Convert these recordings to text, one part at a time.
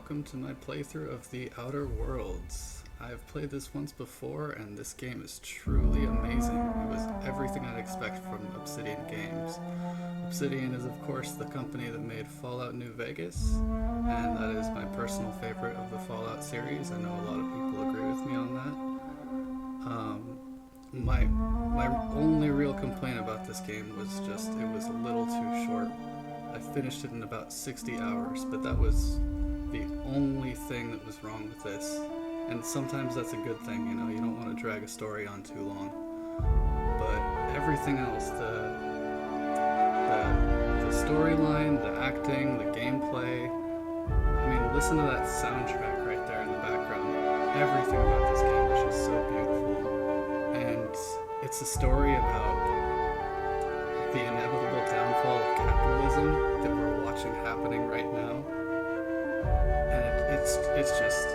welcome to my playthrough of The Outer Worlds. I've played this once before, and this game is truly amazing. It was everything I'd expect from Obsidian Games. Obsidian is, of course, the company that made Fallout New Vegas, and that is my personal favorite of the Fallout series. I know a lot of people agree with me on that. My only real complaint about this game was just it was a little too short. I finished it in about 60 hours, but that was the only thing that was wrong with this. And sometimes that's a good thing, you don't want to drag a story on too long. But everything else, the storyline, the acting, the gameplay, listen to that soundtrack right there in the background. Everything about this game is just so beautiful. And it's a story about the inevitable downfall of capitalism that we're watching happening right now. And it's just,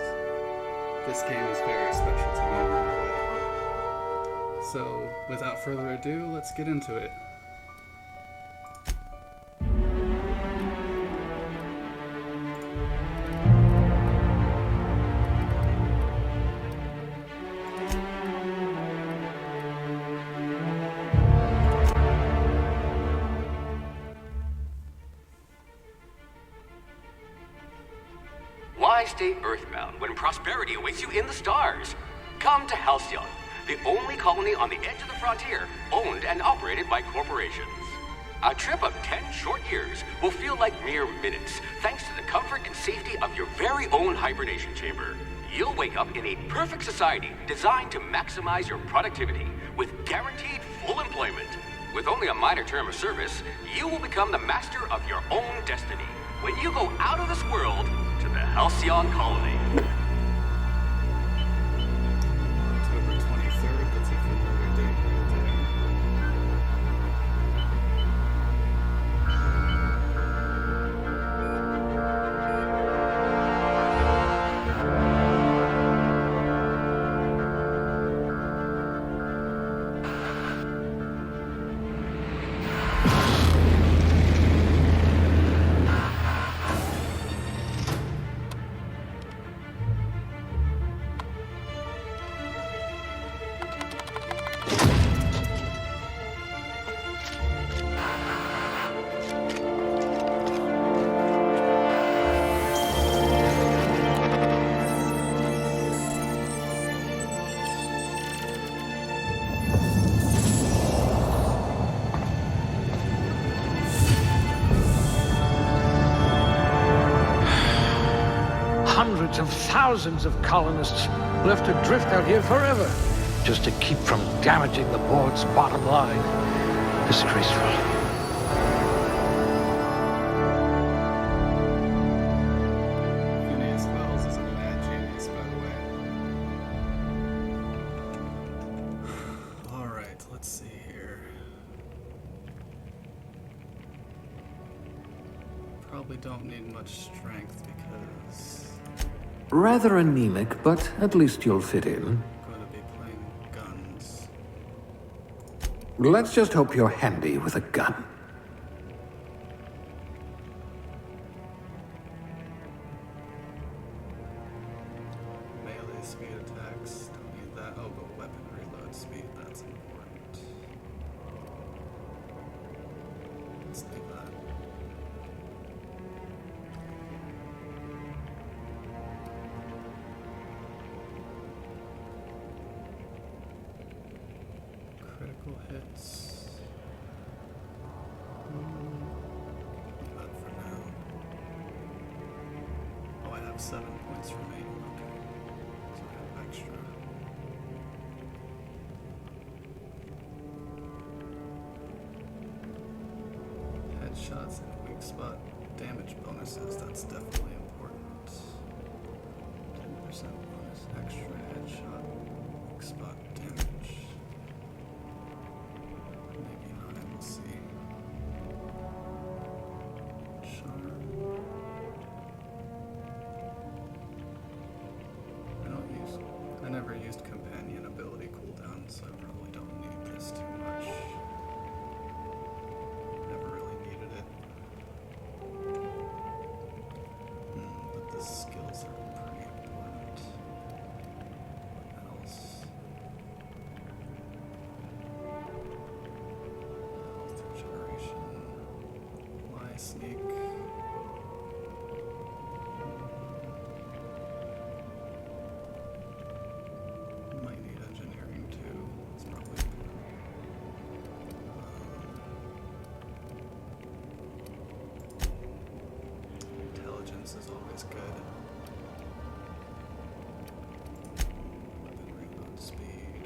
this game is very special to me in that way. So, without further ado, let's get into it. Why stay earthbound when prosperity awaits you in the stars? Come to Halcyon, the only colony on the edge of the frontier, owned and operated by corporations. A trip of 10 short years will feel like mere minutes, thanks to the comfort and safety of your very own hibernation chamber. You'll wake up in a perfect society designed to maximize your productivity with guaranteed full employment. With only a minor term of service, you will become the master of your own destiny when you go out of this world to the Halcyon Colony. October 23rd, that's a familiar date right there. Hundreds of thousands of colonists left adrift out here forever, just to keep from damaging the board's bottom line. Disgraceful. Phineas Wells is a mad genius, by the way. Alright, let's see here. Probably don't need much strength because Rather anemic, but at least you'll fit in. I'm going to be playing guns. Let's just hope you're handy with a gun. Melee speed attacks, don't need that. Oh, but weapon reload speed, that's important. Let's do that. Critical hits. Leave that for now. Oh, I have 7 points remaining. Okay. So I have extra. Headshots and weak spot damage bonuses. That's definitely important. 10% bonus extra headshot. Weak spot damage. Maybe not, we'll see. Charm. I never used companion ability cooldown, so I probably don't need this too much. Never really needed it. good. Weapon reload speed.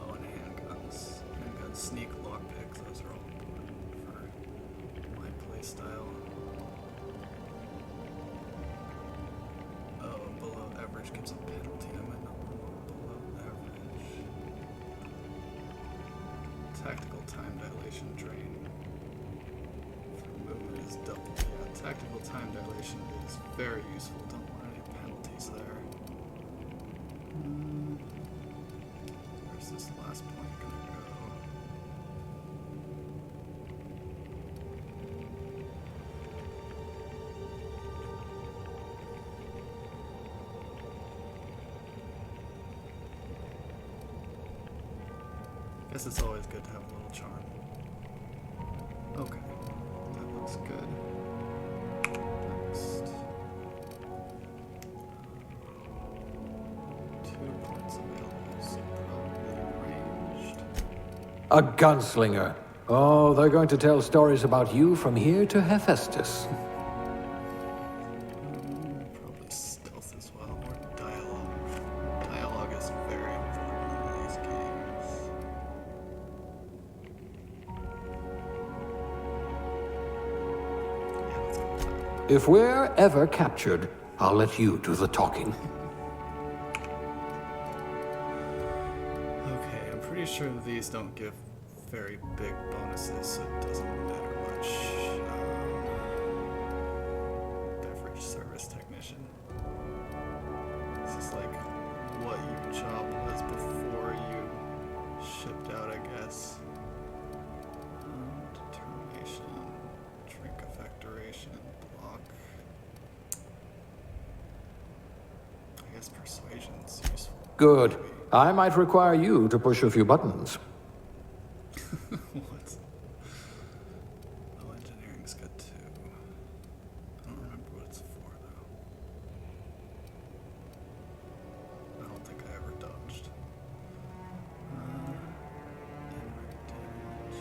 Oh, and handguns. Handguns, sneak, lockpicks, those are all important for my playstyle. Oh, below average gives a penalty. I might not want below average. Tactical time dilation drain. For movement is double. Yeah, tactical time dilation is very useful. Don't want any penalties there. Where's this last point gonna go? Guess it's always good to have a little charm. Okay, that looks good. Next. 2 points available, so probably ranged. A gunslinger. Oh, they're going to tell stories about you from here to Hephaestus. Probably stealth as well, or dialogue. Dialogue is very important in these games. Yeah, let's go dialogue. If we're ever captured, I'll let you do the talking. Okay, I'm pretty sure that these don't give very big bonuses, so it doesn't matter much. Beverage service technician. This is like what your job was before you shipped out, I guess. Determination, drink effectoration, block. I guess persuasion's useful. Good. I might require you to push a few buttons. What? Oh, engineering's good too. I don't remember what it's for though. I don't think I ever dodged. Indirect damage.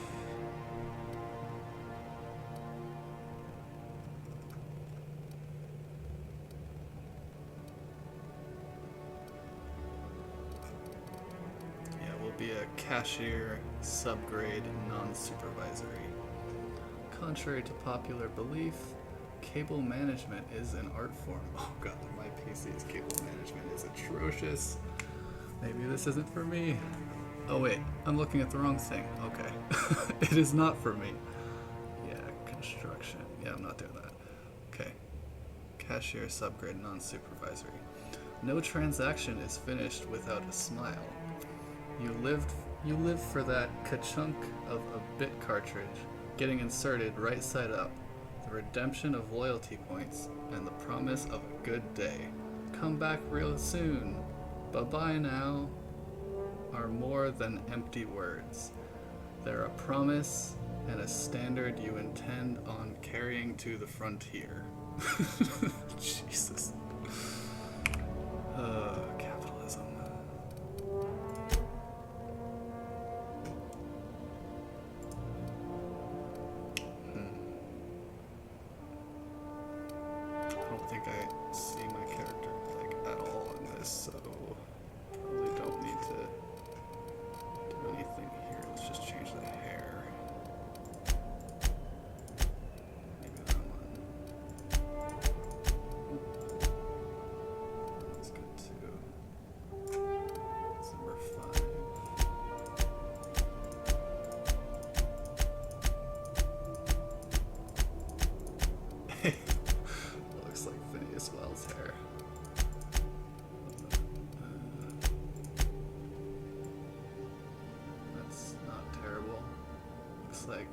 Yeah, we'll be a cashier, subgrade, non-supervisory. Contrary to popular belief, cable management is an art form. Oh god, my PC's cable management is atrocious. Maybe this isn't for me. Oh wait, I'm looking at the wrong thing. Okay. It is not for me. Yeah, construction. Yeah, I'm not doing that. Okay. Cashier, subgrade, non-supervisory. No transaction is finished without a smile. You live for that ka-chunk of a bit cartridge getting inserted right side up, the redemption of loyalty points, and the promise of a good day. Come back real soon. Bye-bye now are more than empty words. They're a promise and a standard you intend on carrying to the frontier. Jesus. Capitalism. I don't think I see my character like at all in this, so probably don't need to do anything here. Let's just change the hair. Maybe that one. That's good too. That's number 5. Looks like Phineas Well's hair. That's not terrible. Looks like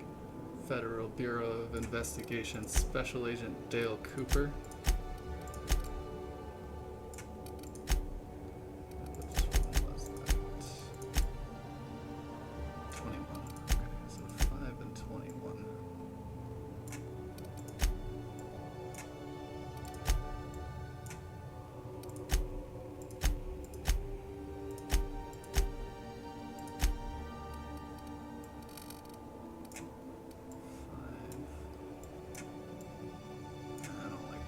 Federal Bureau of Investigation Special Agent Dale Cooper. Which one was that? 21. Okay, so 5 and 21. I don't like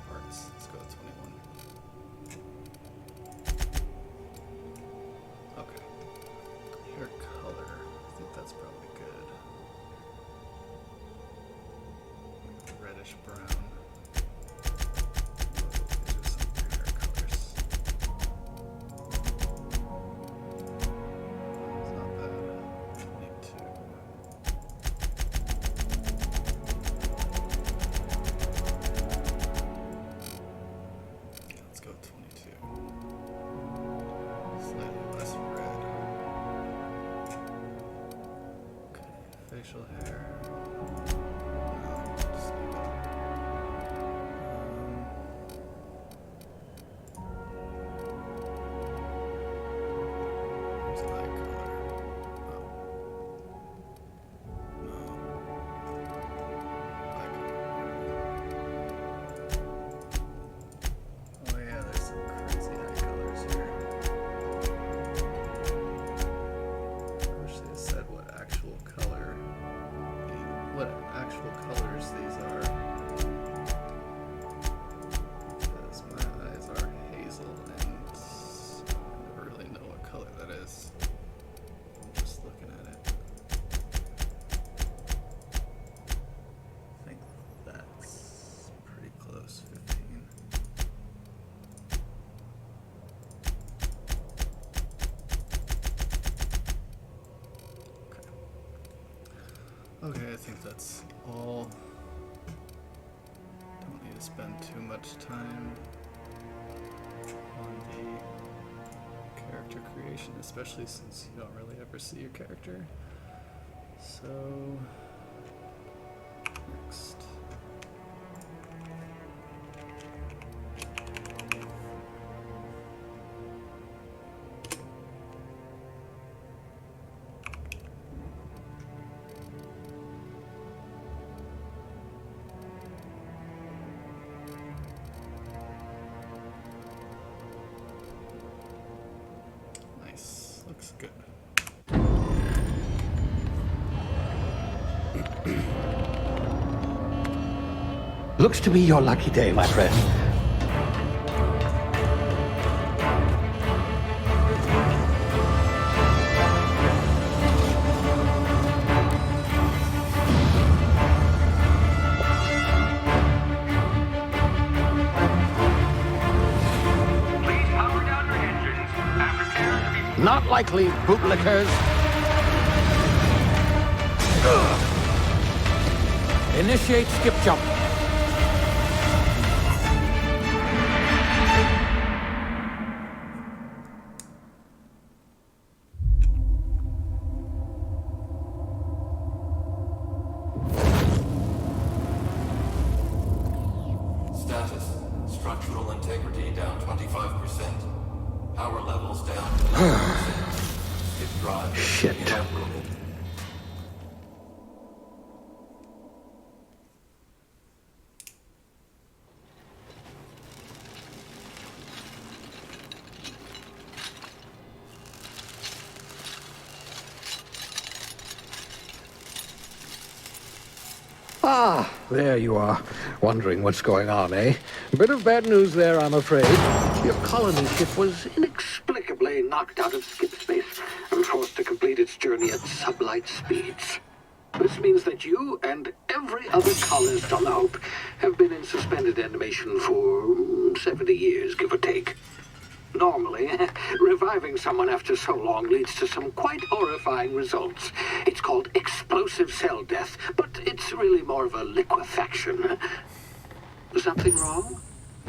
reddish brown. These are some hair colors. It's not bad. 22. Let's go 22. Slightly less red. Okay, facial hair. No, just leave it. There's eye color. Oh. No. Eye color. Oh yeah, there's some crazy eye colors here. I wish they said what actual colors these are. Because my eyes are hazel and I never really know what color that is. I'm just looking at it. I think that's pretty close, 15. Okay, I think that's all. Don't need to spend too much time on the character creation, especially since you don't really ever see your character. So, next. Nice. Looks good. Looks to be your lucky day, my friend. Please power down your engines and prepare to be... Not likely, bootlickers. Initiate skip jump. Status. Structural integrity down 25%. Power levels down to 90%. Skip drive. Shit. Inoperable. Ah, there you are. Wondering what's going on, eh? Bit of bad news there, I'm afraid. Your colony ship was inexplicably knocked out of skip space and forced to complete its journey at sublight speeds. This means that you and every other colonist on the Hope have been in suspended animation for 70 years, give or take. Normally, reviving someone after so long leads to some quite horrifying results. It's called explosive cell death, but it's really more of a liquefaction. Something wrong?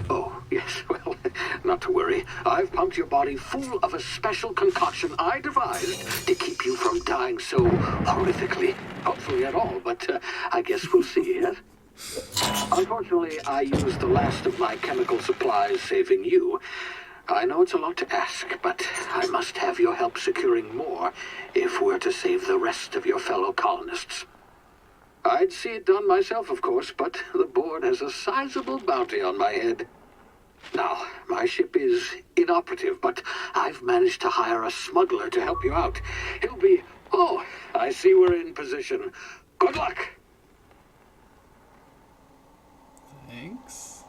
Oh, yes, well, not to worry. I've pumped your body full of a special concoction I devised to keep you from dying so horrifically. Hopefully at all, but I guess we'll see, yes? Unfortunately, I used the last of my chemical supplies saving you. I know it's a lot to ask, but I must have your help securing more if we're to save the rest of your fellow colonists. I'd see it done myself, of course, but the board has a sizable bounty on my head. Now, my ship is inoperative, but I've managed to hire a smuggler to help you out. He'll be... Oh, I see we're in position. Good luck! Thanks.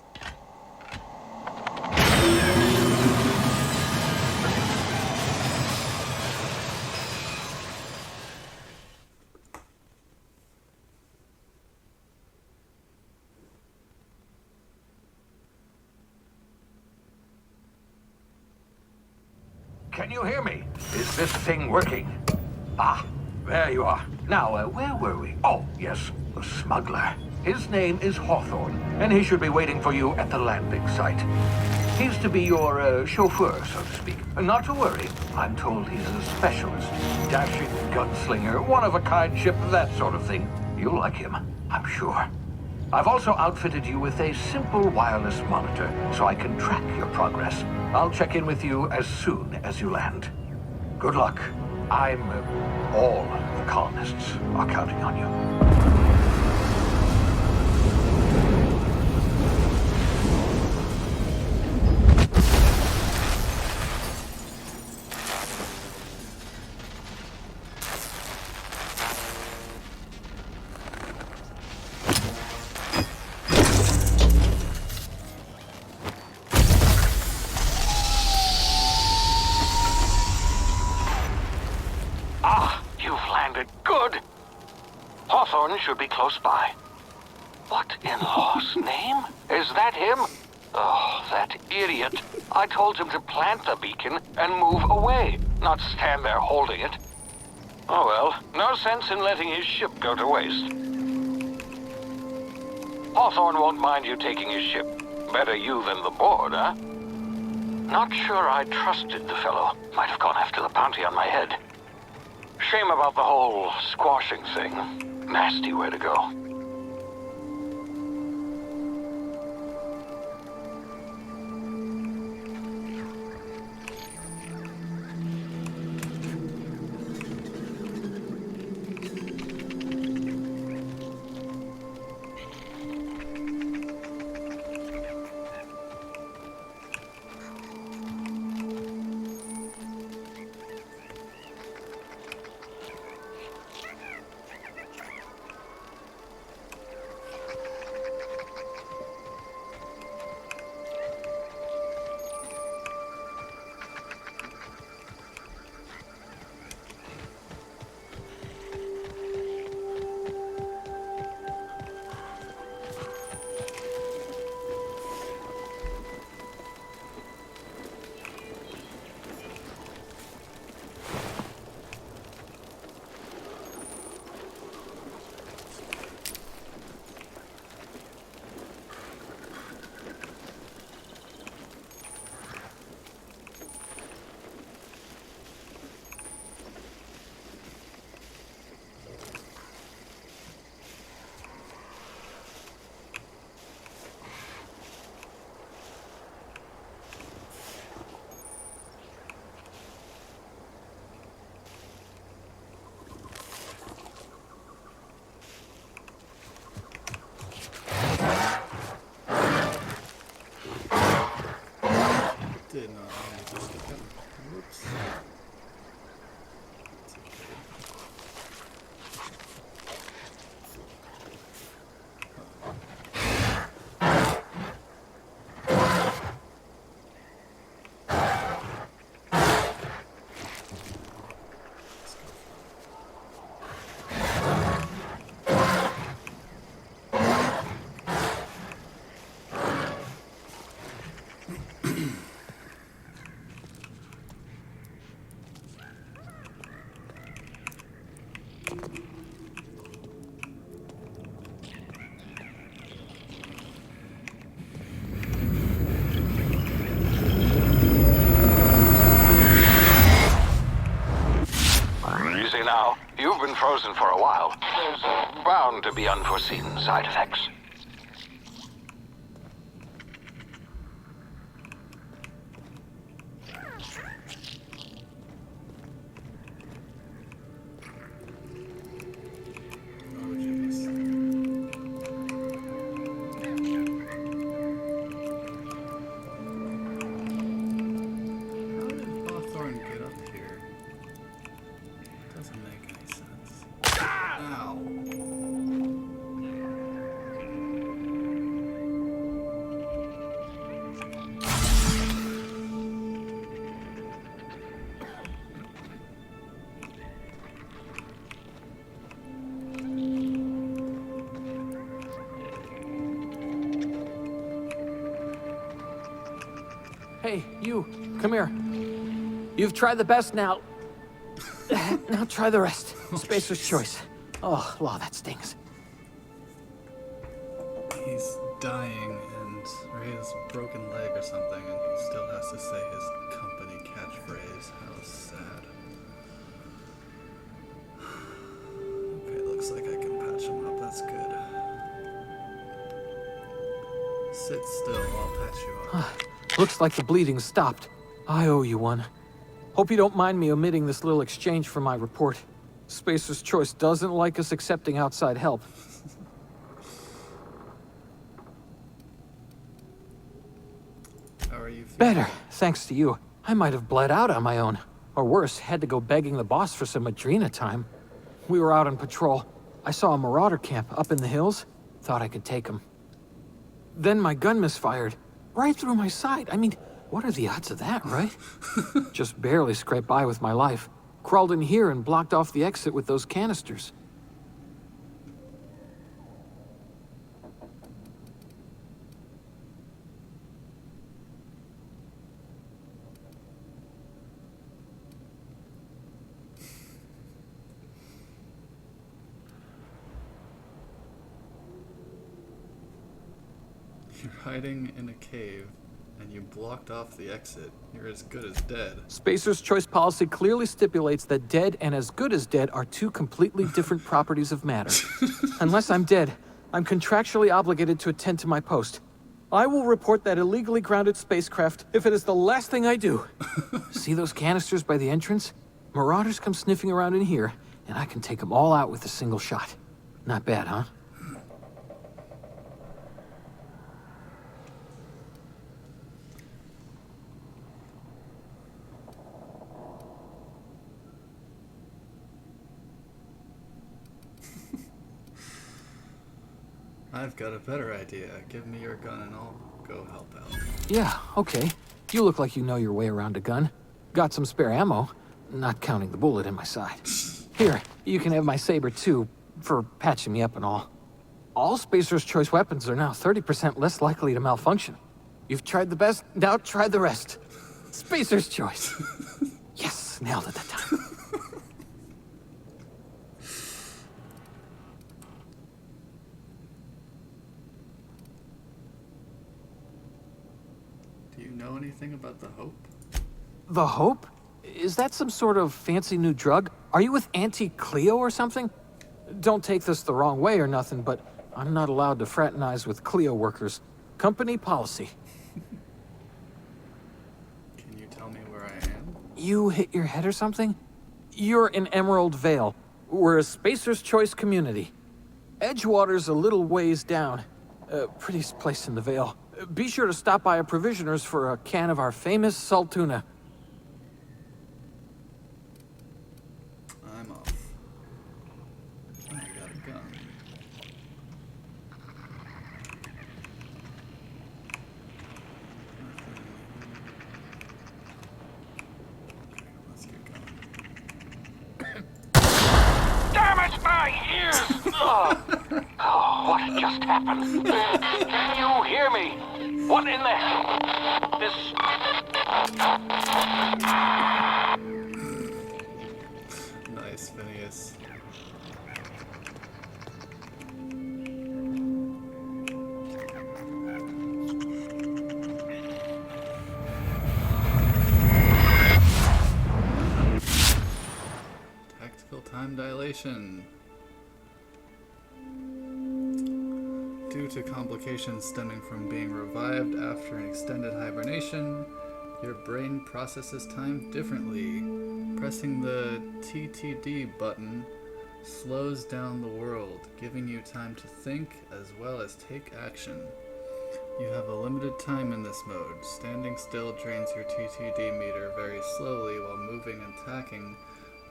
Can you hear me? Is this thing working? Ah, there you are. Now, where were we? Oh, yes, the smuggler. His name is Hawthorne, and he should be waiting for you at the landing site. He's to be your chauffeur, so to speak. Not to worry. I'm told he's a specialist. Dashing gunslinger, one-of-a-kind ship, that sort of thing. You'll like him, I'm sure. I've also outfitted you with a simple wireless monitor, so I can track your progress. I'll check in with you as soon as you land. Good luck. All the colonists are counting on you. Hawthorne should be close by. What in law's name? Is that him? Oh, that idiot. I told him to plant the beacon and move away, not stand there holding it. Oh well, no sense in letting his ship go to waste. Hawthorne won't mind you taking his ship. Better you than the board, huh? Not sure I trusted the fellow. Might have gone after the bounty on my head. Shame about the whole squashing thing. Nasty way to go. Did not want to just get them. Whoops. It's okay. Easy now. You've been frozen for a while. There's bound to be unforeseen side effects. Oh, jeez. How did Hawthorne get up here? Doesn't make any sense. Ow. Hey, you, come here. You've tried the best now. Now try the rest. Spacer's choice. Oh, law, that stings. He's dying, or he has a broken leg or something, and he still has to say his company catchphrase. How sad. Okay, looks like I can patch him up. That's good. Sit still, I'll patch you up. Looks like the bleeding stopped. I owe you one. Hope you don't mind me omitting this little exchange from my report. Spacer's Choice doesn't like us accepting outside help. How are you feeling? Better, thanks to you. I might have bled out on my own. Or worse, had to go begging the boss for some Adrena time. We were out on patrol. I saw a marauder camp up in the hills. Thought I could take him. Then my gun misfired. Right through my side. I mean, what are the odds of that, right? Just barely scraped by with my life. Crawled in here and blocked off the exit with those canisters. You're hiding in a cave, and you blocked off the exit. You're as good as dead. Spacer's Choice policy clearly stipulates that dead and as good as dead are two completely different properties of matter. Unless I'm dead, I'm contractually obligated to attend to my post. I will report that illegally grounded spacecraft if it is the last thing I do. See those canisters by the entrance? Marauders come sniffing around in here, and I can take them all out with a single shot. Not bad, huh? I've got a better idea. Give me your gun and I'll go help out. Yeah, okay. You look like you know your way around a gun. Got some spare ammo, not counting the bullet in my side. Here, you can have my saber too, for patching me up and all. All Spacer's Choice weapons are now 30% less likely to malfunction. You've tried the best, now try the rest. Spacer's Choice. Yes, nailed it that time. Do you know anything about the Hope? The Hope? Is that some sort of fancy new drug? Are you with Auntie Cleo or something? Don't take this the wrong way or nothing, but I'm not allowed to fraternize with Cleo workers. Company policy. Can you tell me where I am? You hit your head or something? You're in Emerald Vale. We're a Spacer's Choice community. Edgewater's a little ways down. Prettiest place in the Vale. Be sure to stop by a provisioner's for a can of our famous salt tuna. I'm off. I got a gun. Okay, let's get going. Damn it, my ears! Oh, what just happened? Can you hear me? What in the... This... Nice, Phineas. Tactical time dilation. Due to complications stemming from being revived after an extended hibernation, your brain processes time differently. Pressing the TTD button slows down the world, giving you time to think as well as take action. You have a limited time in this mode. Standing still drains your TTD meter very slowly, while moving and attacking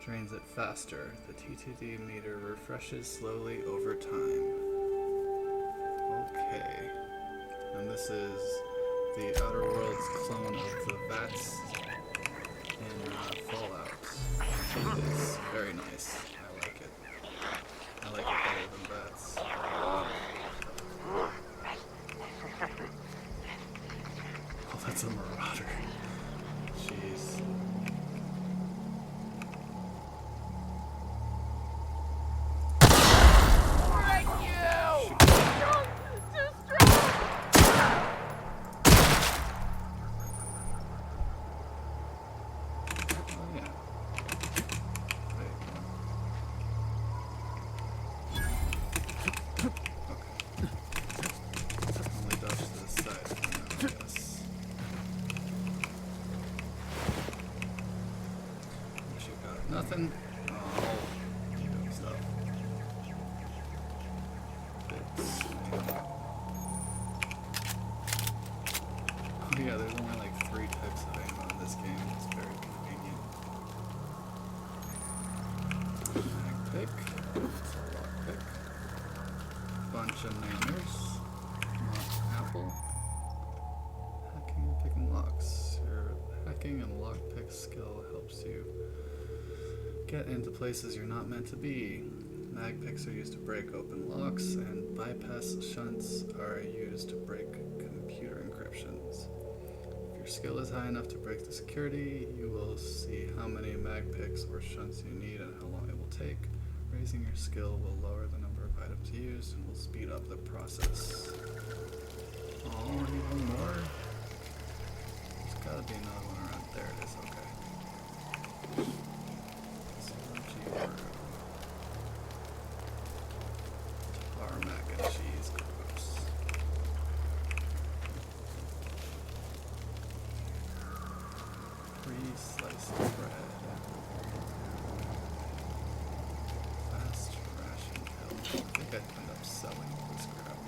drains it faster. The TTD meter refreshes slowly over time. Okay. And this is the Outer Worlds clone of the VATS in Fallout. It is very nice. I like it. I like it better than VATS. Oh, that's a marauder. Jeez. nothing? Oh, here goes stuff. Bits. Oh yeah, there's only like 3 types of ammo in this game. It's very convenient. Mag pick. It's a lock pick. Bunch of nanners. Mock apple. Hacking and picking locks. Your hacking and lockpick skill helps you get into places you're not meant to be. Mag picks are used to break open locks, and bypass shunts are used to break computer encryptions. If your skill is high enough to break the security, you will see how many mag picks or shunts you need and how long it will take. Raising your skill will lower the number of items used and will speed up the process. Oh, I need one more. There's gotta be another one around there. It is, okay. Our mac and cheese, gross. Free sliced bread. Fast ration kill. I think I'd end up selling this crap.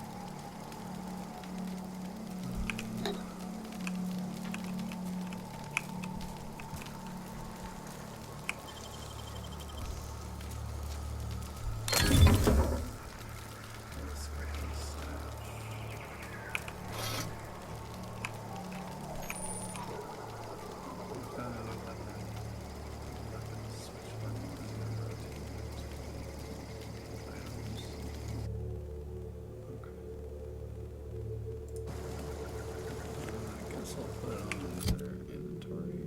I'll put it on their inventory.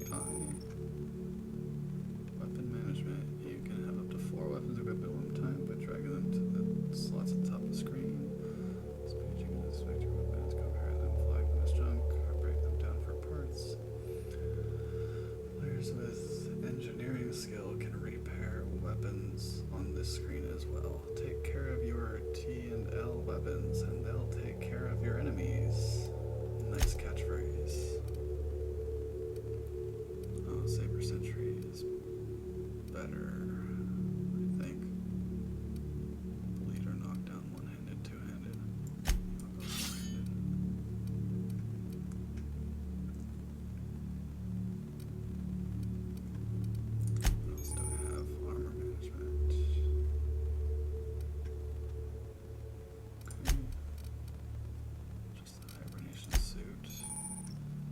Weapon management. You can have up to 4 weapons equipped at one time by dragging them to the slots at the top of the screen. This page you can inspect your weapons, compare them, flag them as junk, or break them down for parts. Players with engineering skill can repair weapons on this screen as well. Take care of your T and L weapons, and they'll take care of your enemies. Nice catchphrase. Oh, Saber Sentry is better, I think. Bleed or knock down one-handed, two-handed. I'll go one-handed. What else do we have? Armor management. Okay. Just the hibernation suit.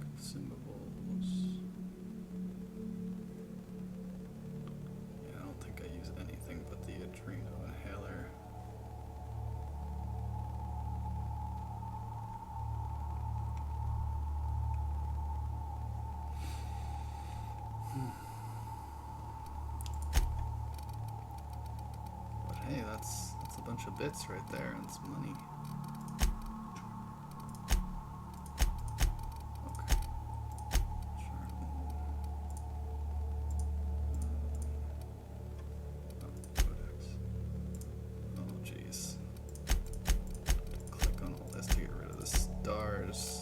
Consumables. Yeah, I don't think I use anything but the Adreno inhaler. But hey, that's a bunch of bits right there and some money. Okay. Sure. Oh, codex. Oh, jeez. Click on all this to get rid of the stars.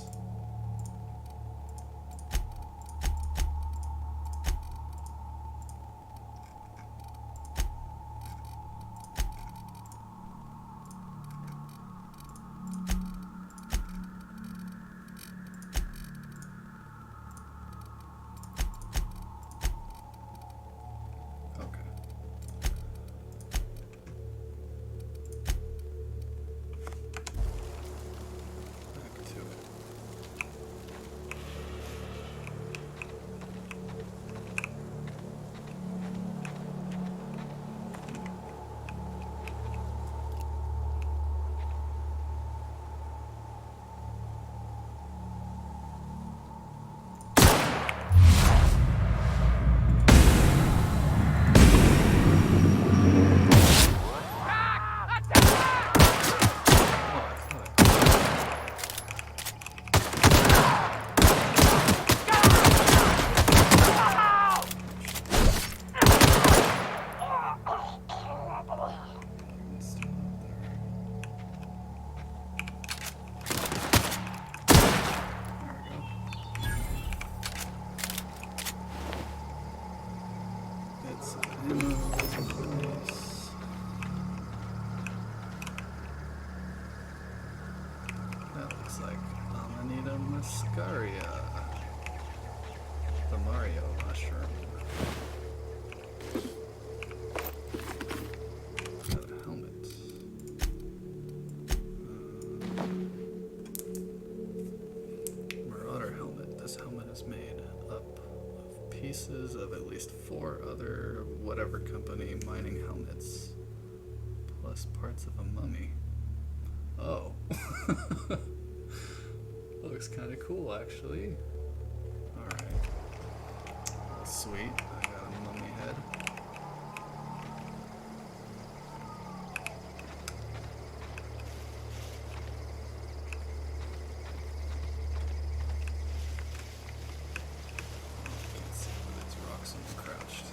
That looks like Amanita muscaria, the Mario mushroom. Got a helmet. Marauder helmet. This helmet is made up of pieces of at least 4 other whatever company mining helmets, plus parts of a mummy. Oh. Looks kind of cool, actually. Alright. Oh, sweet. I got a mummy head. Can't see with its rocks and crouched.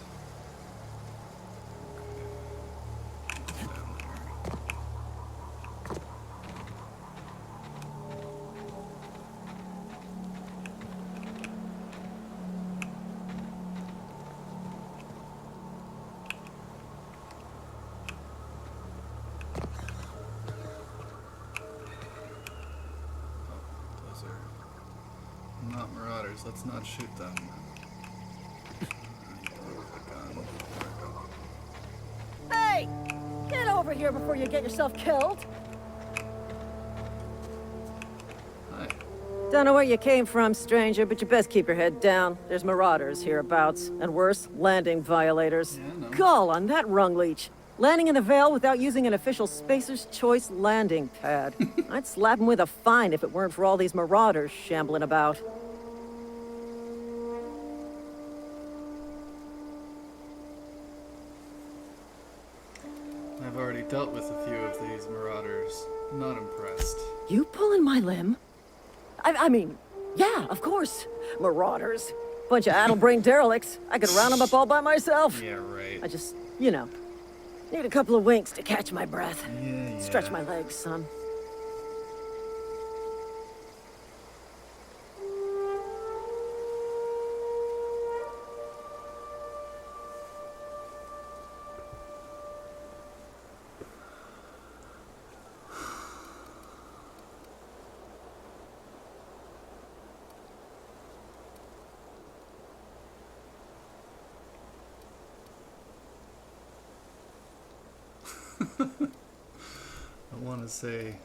Okay. Down there. Those are not marauders. Let's not shoot them. I need to look at the gun. There we go. Hey! Get over here before you get yourself killed! Hi. Don't know where you came from, stranger, but you best keep your head down. There's marauders hereabouts, and worse, landing violators. Yeah, no. Gall on that rung leech. Landing in the Vale without using an official Spacer's Choice landing pad. I'd slap him with a fine if it weren't for all these marauders shambling about. I've already dealt with a few of these marauders. Not impressed. You pulling my limb? I mean, yeah, of course. Marauders. Bunch of addle-brained derelicts. I could round them up all by myself. Yeah, right. I just, you know, need a couple of winks to catch my breath. Yeah. Stretch my legs, son. I want to say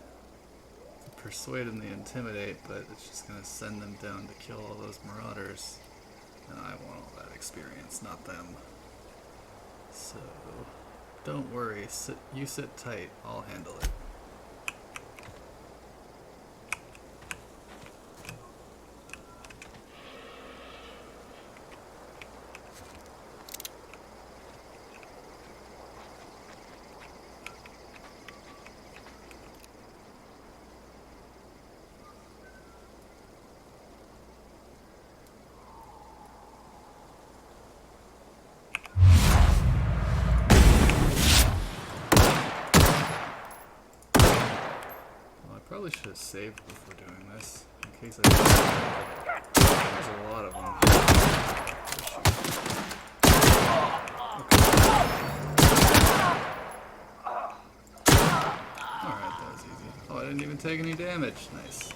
persuade and the intimidate, but it's just going to send them down to kill all those marauders. And I want all that experience, not them. So, don't worry. You sit tight. I'll handle it. Probably should have saved before doing this, in case I There's a lot of them. Alright, that was easy. Oh, I didn't even take any damage. Nice.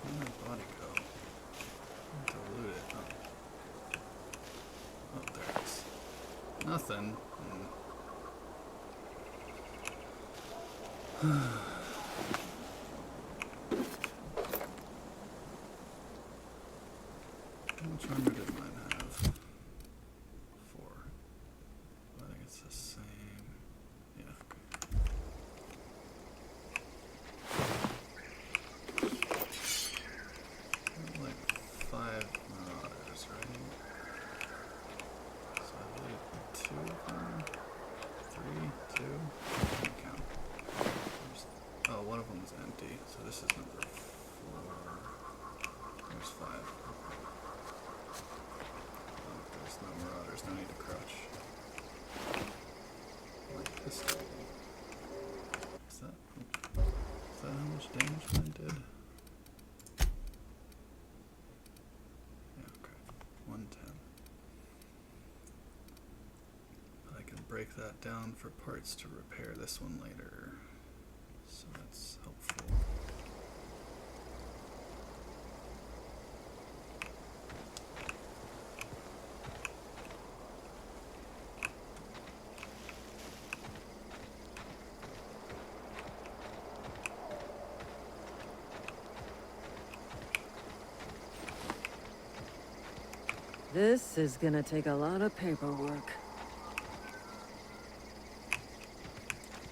Where'd my body go? I have to loot it. Oh, there it is. Nothing. How much armor did mine have? 4. I think it's the same. Yeah. Like 5 marauders, right? So I believe 2 of them? 3? 2? Can't count. Oh, one of them was empty, so this is number 4. There's 5. Oh, there's no marauders, no need to crouch. Like this. Is that how much damage mine did? break that down for parts to repair this one later. So that's helpful. This is gonna take a lot of paperwork.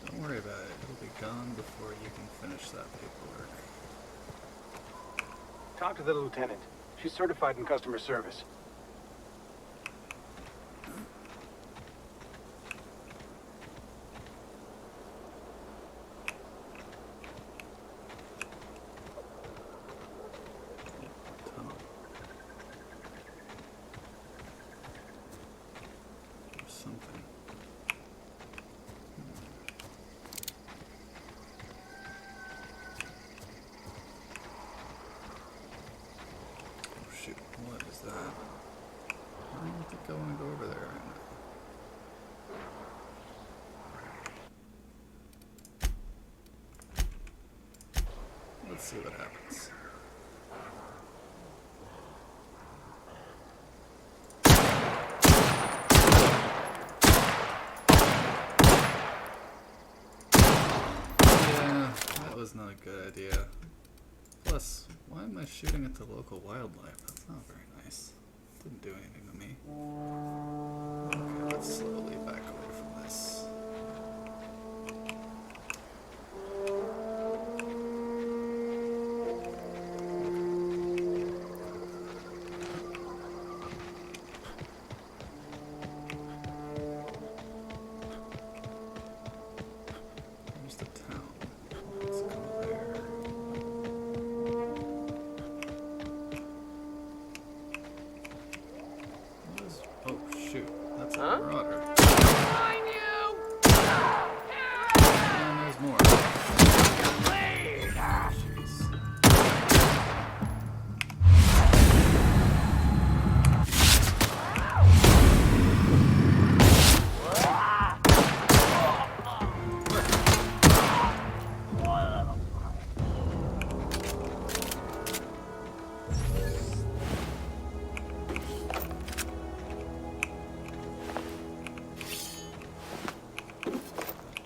Don't worry about it. It'll be gone before you can finish that paperwork. Talk to the lieutenant. She's certified in customer service. Tunnel. There's something. Oh shoot, what is that? I don't think I want to go over there right now. Let's see what happens. Yeah, that was not a good idea. Plus, why am I shooting at the local wildlife? That's not very nice. Didn't do anything to me. Okay, let's slowly back away from this. There's the town. Let's go there. What is... Oh shoot, that's a marauder. And there's more. Jeez.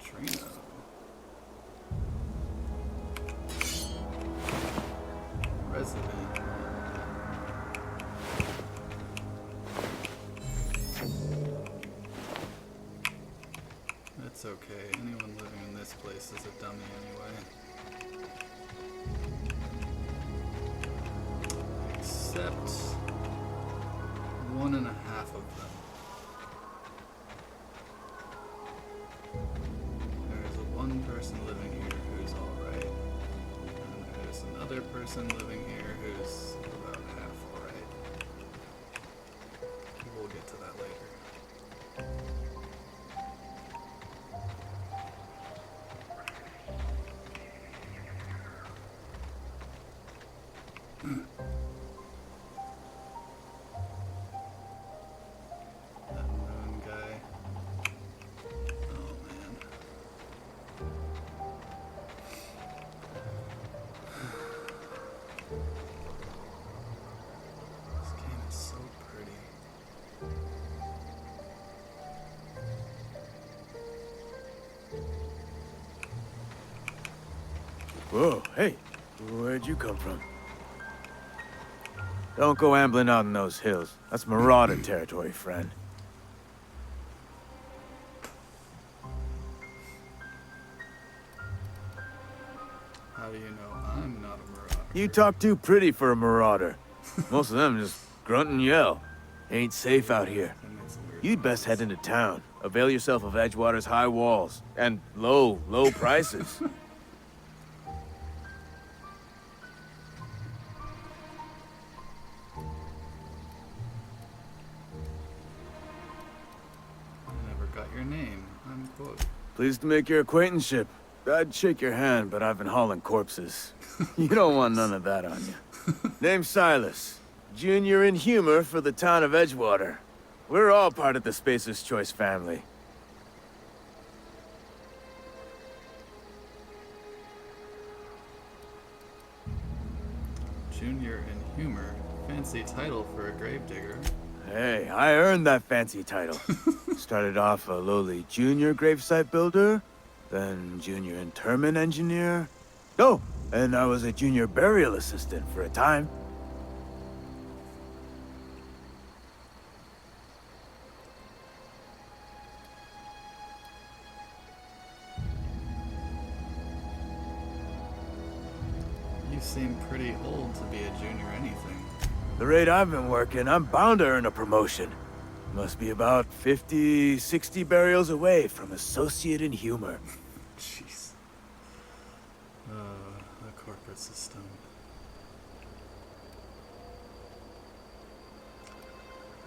Trina. Resident. That's okay. Anyone living in this place is a dummy anyway. Except 1.5 of them. There's one person living here who's alright. And there's another person living here who's about half alright. We'll get to that later. That moon guy. Oh man. This game is so pretty. Whoa, hey, where'd you come from? Don't go ambling out in those hills. That's marauder territory, friend. How do you know I'm not a marauder? You talk too pretty for a marauder. Most of them just grunt and yell. Ain't safe out here. That makes a weird You'd best noise. head into town. Avail yourself of Edgewater's high walls and low prices. I never got your name. Unquote. Pleased to make your acquaintanceship. I'd shake your hand, but I've been hauling corpses. You don't want none of that on you. Name's Silas. Junior in humor for the town of Edgewater. We're all part of the Spacer's Choice family. fancy title for a gravedigger. Hey, I earned that fancy title. Started off a lowly junior gravesite builder, then junior interment engineer. Oh, and I was a junior burial assistant for a time. You seem pretty old to be a junior anything. The rate I've been working, I'm bound to earn a promotion. Must be about 50, 60 burials away from associate in humor. Jeez. The corporate system.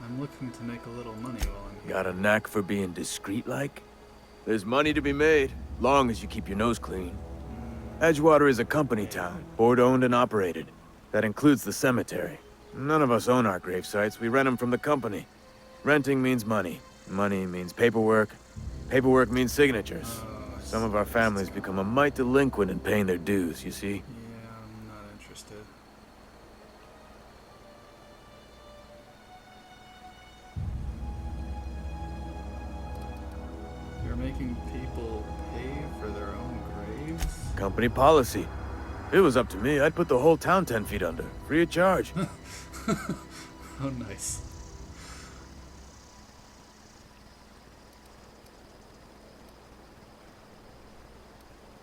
I'm looking to make a little money while I'm here. Got a knack for being discreet-like? There's money to be made, long as you keep your nose clean. Edgewater is a company town, board-owned and operated. That includes the cemetery. None of us own our gravesites, we rent them from the company. Renting means money. Money means paperwork. Paperwork means signatures. Some of our families become a mite delinquent in paying their dues, you see? Yeah, I'm not interested. You're making people pay for their own graves? Company policy. If it was up to me, I'd put the whole town 10 feet under, free of charge. Oh, nice.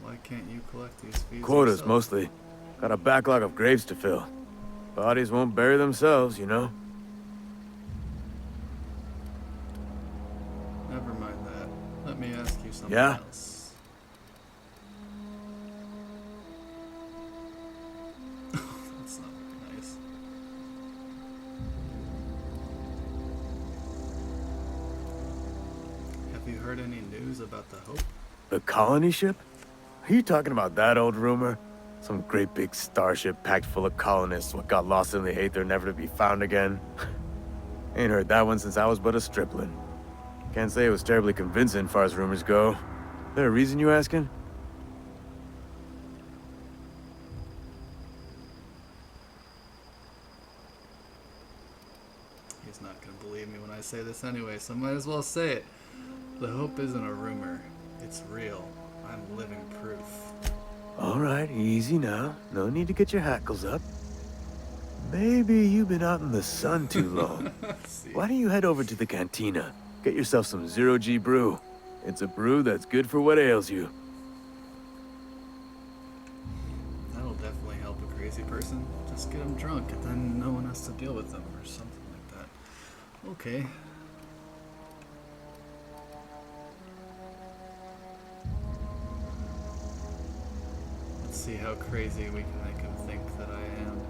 Why can't you collect these fees Quotas, yourself? mostly. Got a backlog of graves to fill. Bodies won't bury themselves, you know? Never mind that. Let me ask you something Yeah? else. That's not very nice. Have you heard any news about the Hope? The colony ship? Are you talking about that old rumor? Some great big starship packed full of colonists what got lost in the aether never to be found again? Ain't heard that one since I was but a stripling. Can't say it was terribly convincing far as rumors go. There a reason you asking? He's not gonna believe me when I say this anyway, so might as well say it. The Hope isn't a rumor. It's real. I'm living proof. All right, easy now. No need to get your hackles up. Maybe you've been out in the sun too long. See? Why don't you head over to the cantina? Get yourself some zero-G brew. It's a brew that's good for what ails you. That'll definitely help a crazy person. Just get them drunk and then no one has to deal with them or something like that. Okay. Let's see how crazy we can make him think that I am.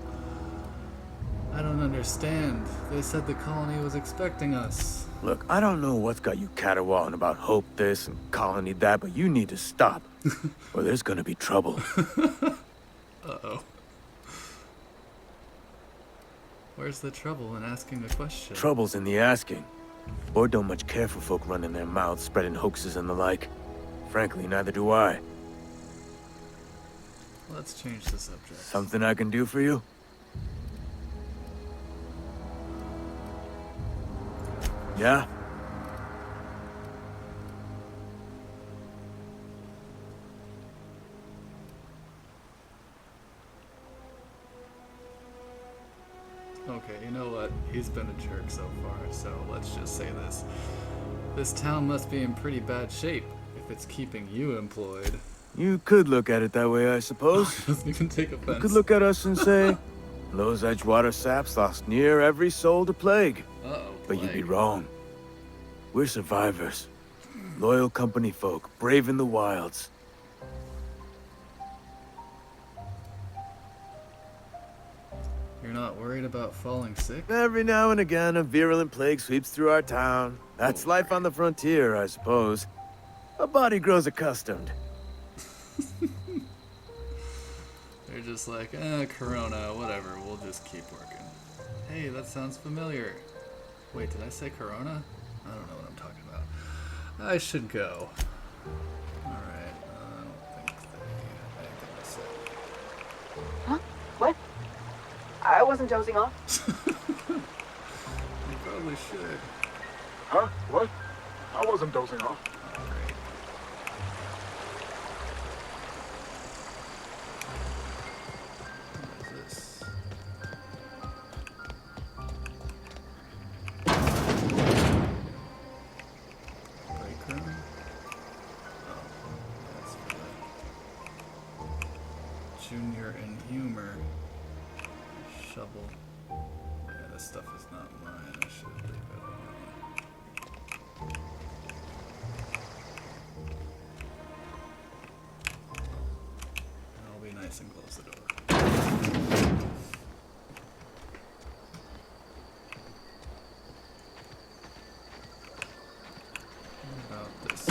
I don't understand. They said the colony was expecting us. Look, I don't know what's got you caterwauling about hope this and colony that, but you need to stop. Or there's gonna be trouble. Uh-oh. Where's the trouble in asking a question? Trouble's in the asking. Board don't much care for folk running their mouths, spreading hoaxes and the like. Frankly, neither do I. Let's change the subject. Something I can do for you? Yeah? Okay, you know what? He's been a jerk so far, so let's just say this. This town must be in pretty bad shape if it's keeping you employed. You could look at it that way, I suppose. Doesn't even take You offense. could look at us and say, those Edgewater saps lost near every soul to plague. Uh-oh, But you'd be plague. wrong. We're survivors. Loyal company folk, brave in the wilds. You're not worried about falling sick? Every now and again, a virulent plague sweeps through our town. That's life on the frontier, I suppose. A body grows accustomed. They're just like, Corona, whatever, we'll just keep working. Hey, that sounds familiar. Wait, did I say Corona? I don't know what I'm talking about. I should go. Alright, I don't think they had anything to say. Huh? What? I wasn't dozing off. probably should. Huh? What? I wasn't dozing off. Alright. What is this? Break room? Oh, that's for the Junior and Humor. Shovel. Yeah, this stuff is not mine. I should leave it alone. I'll be nice and close the door. What about this?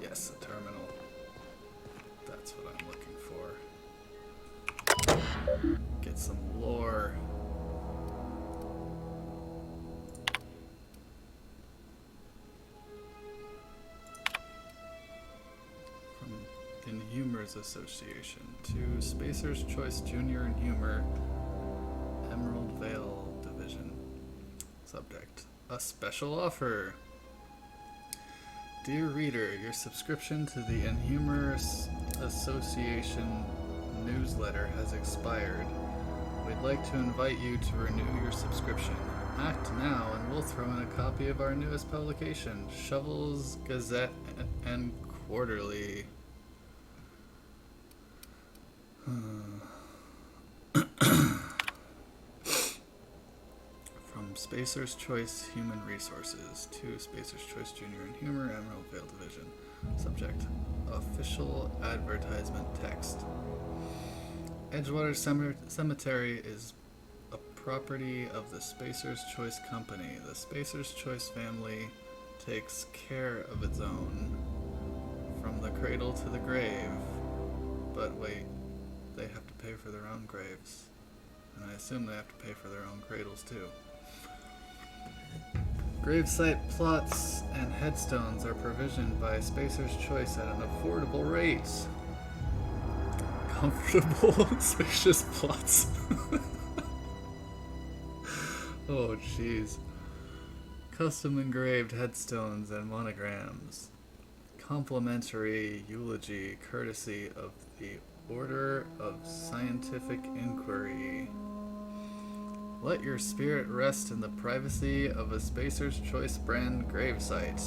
Yes, a terminal. That's what I'm looking for. Get some lore. From Inhumers Association to Spacer's Choice Junior and Humor, Emerald Vale Division. Subject: a special offer. Dear reader, your subscription to the Inhumers Association newsletter has expired. We'd like to invite you to renew your subscription. Act now and we'll throw in a copy of our newest publication, Shovels Gazette and Quarterly. From Spacer's Choice Human Resources to Spacer's Choice Junior and Humor, Emerald Vale Division. Subject: official advertisement text. Edgewater Cemetery is a property of the Spacer's Choice Company. The Spacer's Choice family takes care of its own, from the cradle to the grave. But wait, they have to pay for their own graves. And I assume they have to pay for their own cradles too. Gravesite plots and headstones are provisioned by Spacer's Choice at an affordable rate. Comfortable, spacious plots. Oh, jeez. Custom engraved headstones and monograms. Complimentary eulogy courtesy of the Order of Scientific Inquiry. Let your spirit rest in the privacy of a Spacer's Choice brand gravesite.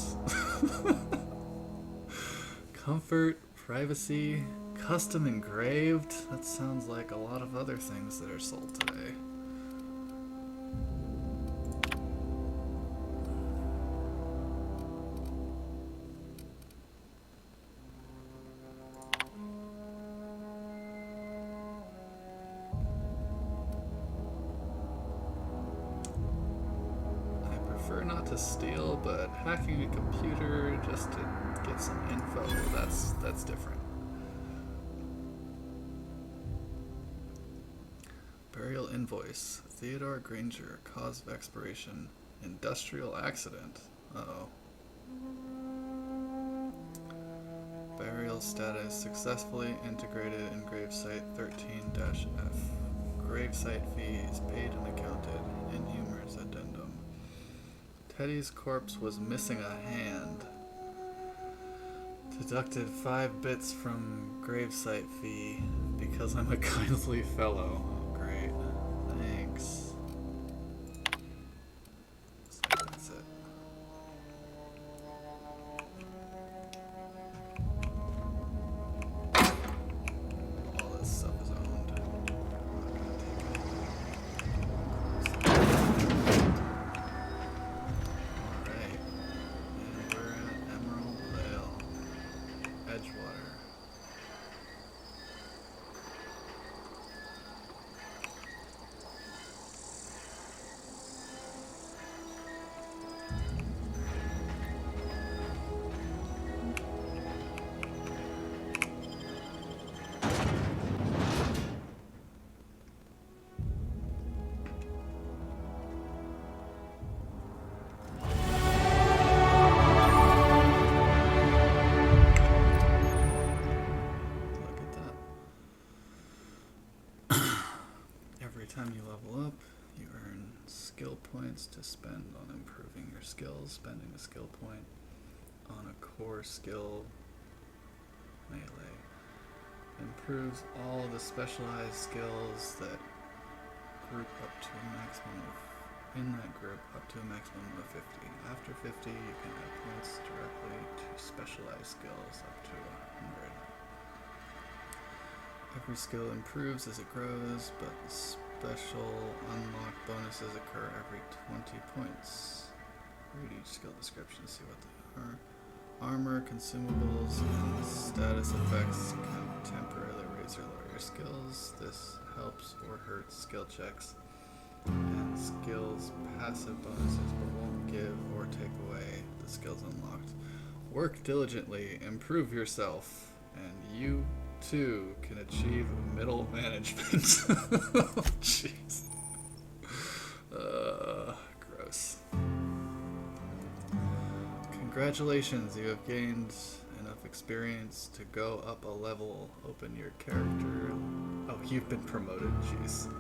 Comfort, privacy, custom engraved. That sounds like a lot of other things that are sold today. Not to steal, but hacking a computer just to get some info, that's different. Burial invoice. Theodore Granger, cause of expiration, industrial accident. Uh-oh. Burial status successfully integrated in gravesite 13-F. Gravesite fees paid and accounted. Inhumers addendum. Teddy's corpse was missing a hand. Deducted 5 bits from gravesite fee because I'm a kindly fellow. Oh, great. Thanks. So that's it. All this stuff is owned. I'm not gonna take it. Alright. And we're at Emerald Vale. Edgewater. Every time you level up, you earn skill points to spend on improving your skills. Spending a skill point on a core skill melee improves all the specialized skills that group up to a maximum of, in that group, up to a maximum of 50. After 50, you can add points directly to specialized skills up to 100. Every skill improves as it grows, but special unlock bonuses occur every 20 points. Read each skill description to see what they are. Armor, consumables, and status effects can temporarily raise or lower your skills. This helps or hurts skill checks and skills passive bonuses, but won't give or take away the skills unlocked. Work diligently, improve yourself, and you too can achieve middle management. Jeez. Gross. Congratulations, you have gained enough experience to go up a level. Open your character. Oh, you've been promoted, jeez.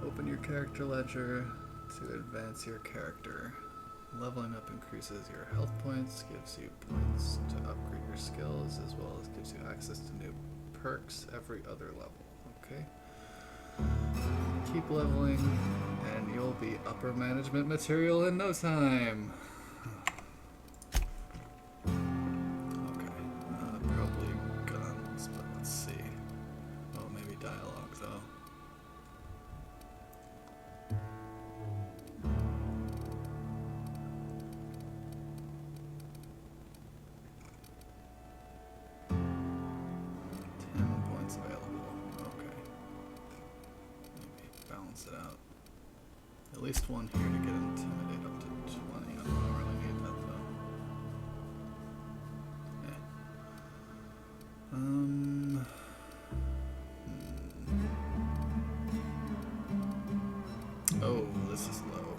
Open your character ledger to advance your character. Leveling up increases your health points, gives you points to upgrade your skills, as well as gives you access to new perks every other level. Okay? Keep leveling, and you'll be upper management material in no time. Okay, probably guns, but let's see. Oh, maybe dialogue, though. It out. At least one here to get intimidate up to 20. I don't really need that though. Oh, this is low.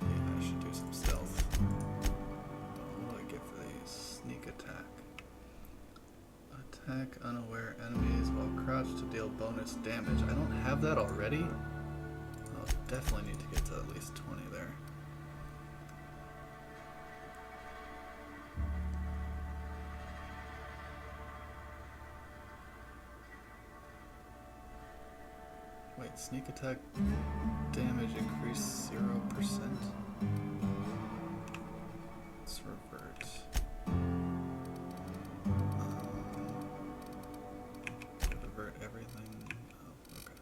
Yeah, I should do some stealth. What do I get for these? Sneak attack. Attack unaware enemies while crouched to deal bonus damage. I don't have that already? I'll definitely need to get to at least 20 there. Wait, sneak attack damage increase 0%? Let's revert. Everything. Oh, okay.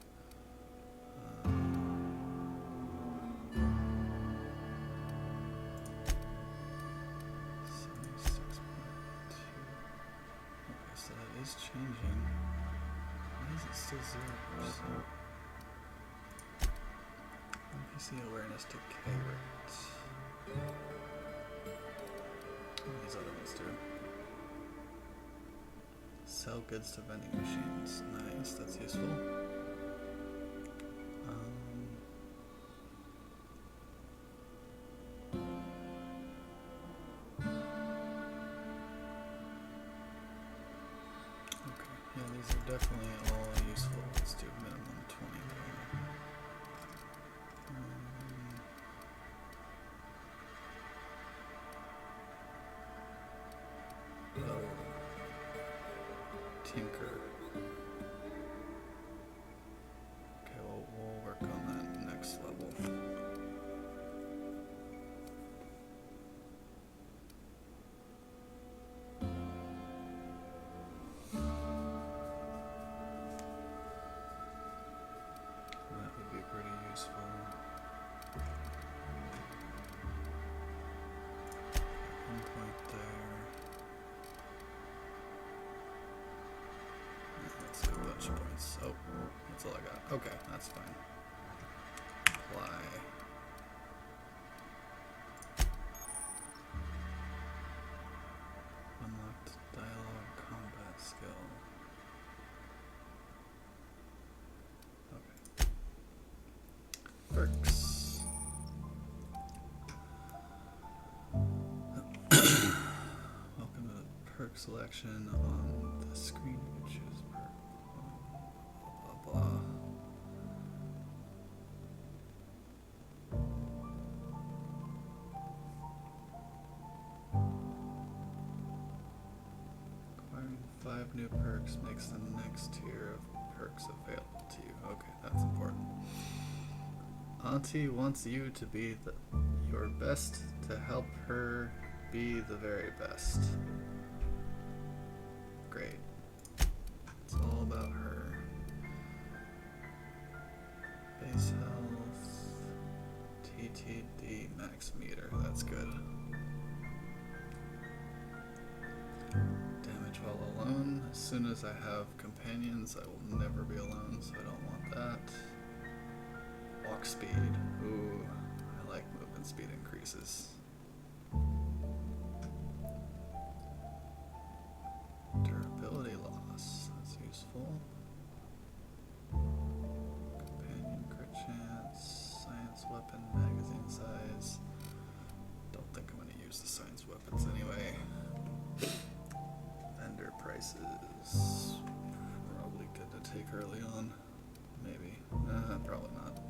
76.2. Okay, so that is changing. Why is it still 0%? NPC awareness decay rate. These other ones do. Sell goods to vending machines. Nice, that's useful. Okay, yeah, these are definitely all useful. Let's do minimum 20 there. Tinker. Okay, well, we'll work on that next level. That would be pretty useful. One point there. Let's do a bunch of points. Oh, that's all I got. Okay, that's fine. Apply. Unlocked dialogue combat skill. Okay. Perks. Welcome to the perk selection on the screen. You can choose perk. Blah, blah, blah. 5 new perks makes the next tier of perks available to you. Okay, that's important. Auntie wants you to be your best to help her be the very best. Great. It's all about her. Base health. TTD max meter. That's good. Damage while alone. As soon as I have companions, I will never be alone, so I don't want that. Walk speed. Ooh, I like movement speed increases. Durability loss. That's useful. Companion crit chance. Science weapon magazine size. Don't think I'm going to use the science weapons anyway. Vendor prices. Probably good to take early on. Maybe. Probably not.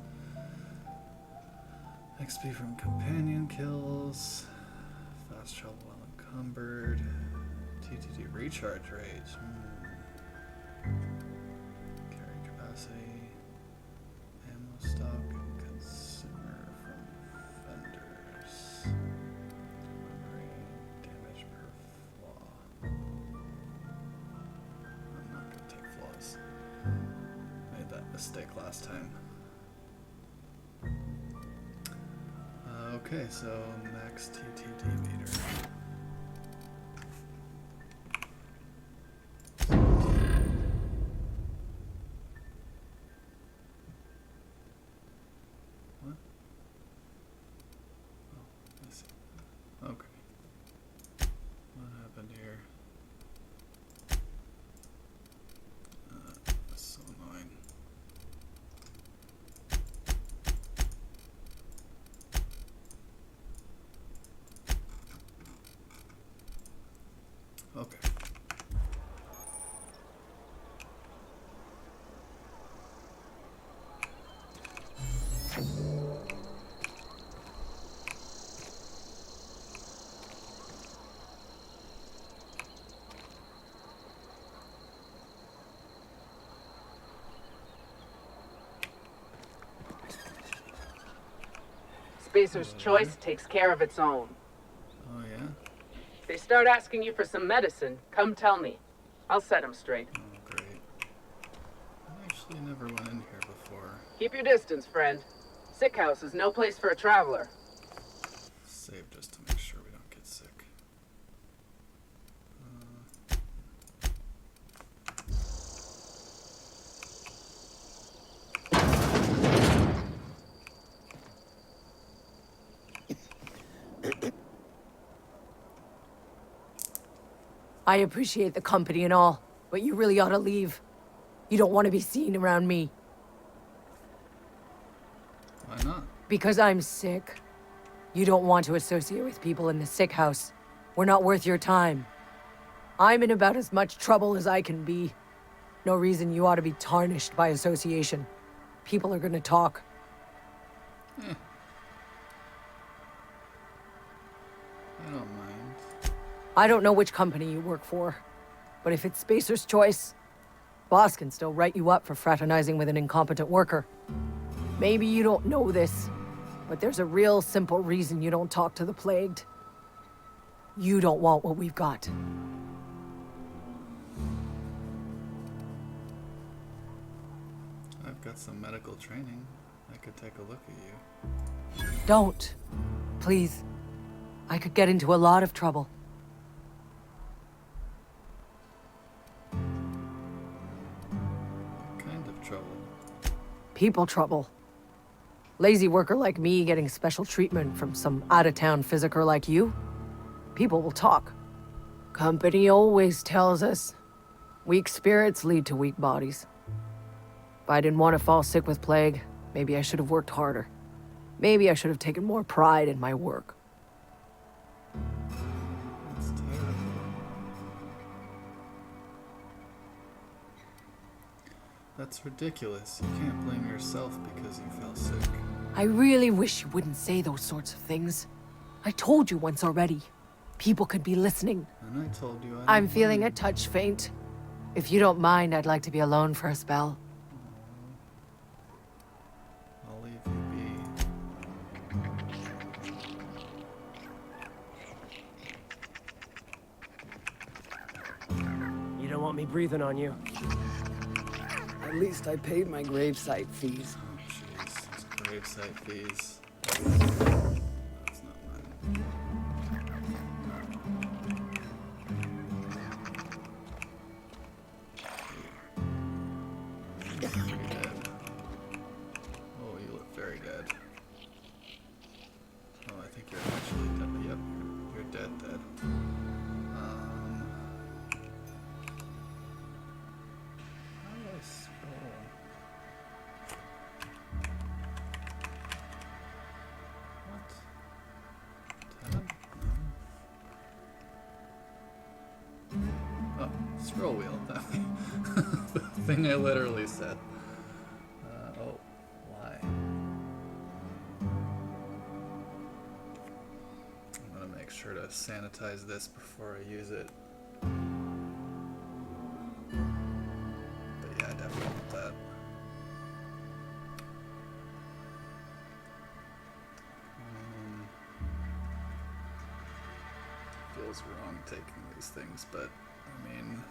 XP from companion kills. Fast travel while encumbered. TTD recharge rate. Carrying capacity. Ammo stock and consumer from vendors. Memory. Damage per flaw. I'm not gonna take flaws. Made that mistake last time. Okay, so max TTD meter. What? Oh, I see. Okay. What happened here? That's so annoying. Okay. Spacer's Choice takes care of its own. Oh yeah? If they start asking you for some medicine, come tell me. I'll set them straight. Oh great. I actually never went in here before. Keep your distance, friend. Sick house is no place for a traveler. Save just to make sure we don't get sick. I appreciate the company and all, but you really ought to leave. You don't want to be seen around me. Why not? Because I'm sick. You don't want to associate with people in the sick house. We're not worth your time. I'm in about as much trouble as I can be. No reason you ought to be tarnished by association. People are gonna talk. I don't mind. I don't know which company you work for, but if it's Spacer's Choice, boss can still write you up for fraternizing with an incompetent worker. Maybe you don't know this, but there's a real simple reason you don't talk to the plagued. You don't want what we've got. I've got some medical training. I could take a look at you. Don't. Please. I could get into a lot of trouble. What kind of trouble? People trouble. Lazy worker like me getting special treatment from some out-of-town physiker like you? People will talk. Company always tells us, weak spirits lead to weak bodies. If I didn't want to fall sick with plague, maybe I should have worked harder. Maybe I should have taken more pride in my work. That's terrible. That's ridiculous. You can't blame yourself because you fell sick. I really wish you wouldn't say those sorts of things. I told you once already. People could be listening. And I told you I'm feeling a touch faint. If you don't mind, I'd like to be alone for a spell. I'll leave you be. You don't want me breathing on you. At least I paid my gravesite fees. Oh, jeez. Gravesite fees. That's not mine. You're dead. Oh, you look very dead. Oh, I think you're actually dead. Yep, you're dead. How do I scroll? What? Tab? No. Oh, scroll wheel. The thing I literally said. Oh, why? I'm gonna make sure to sanitize this before I use it. But yeah, I definitely want that. Feels wrong taking these things, but I mean,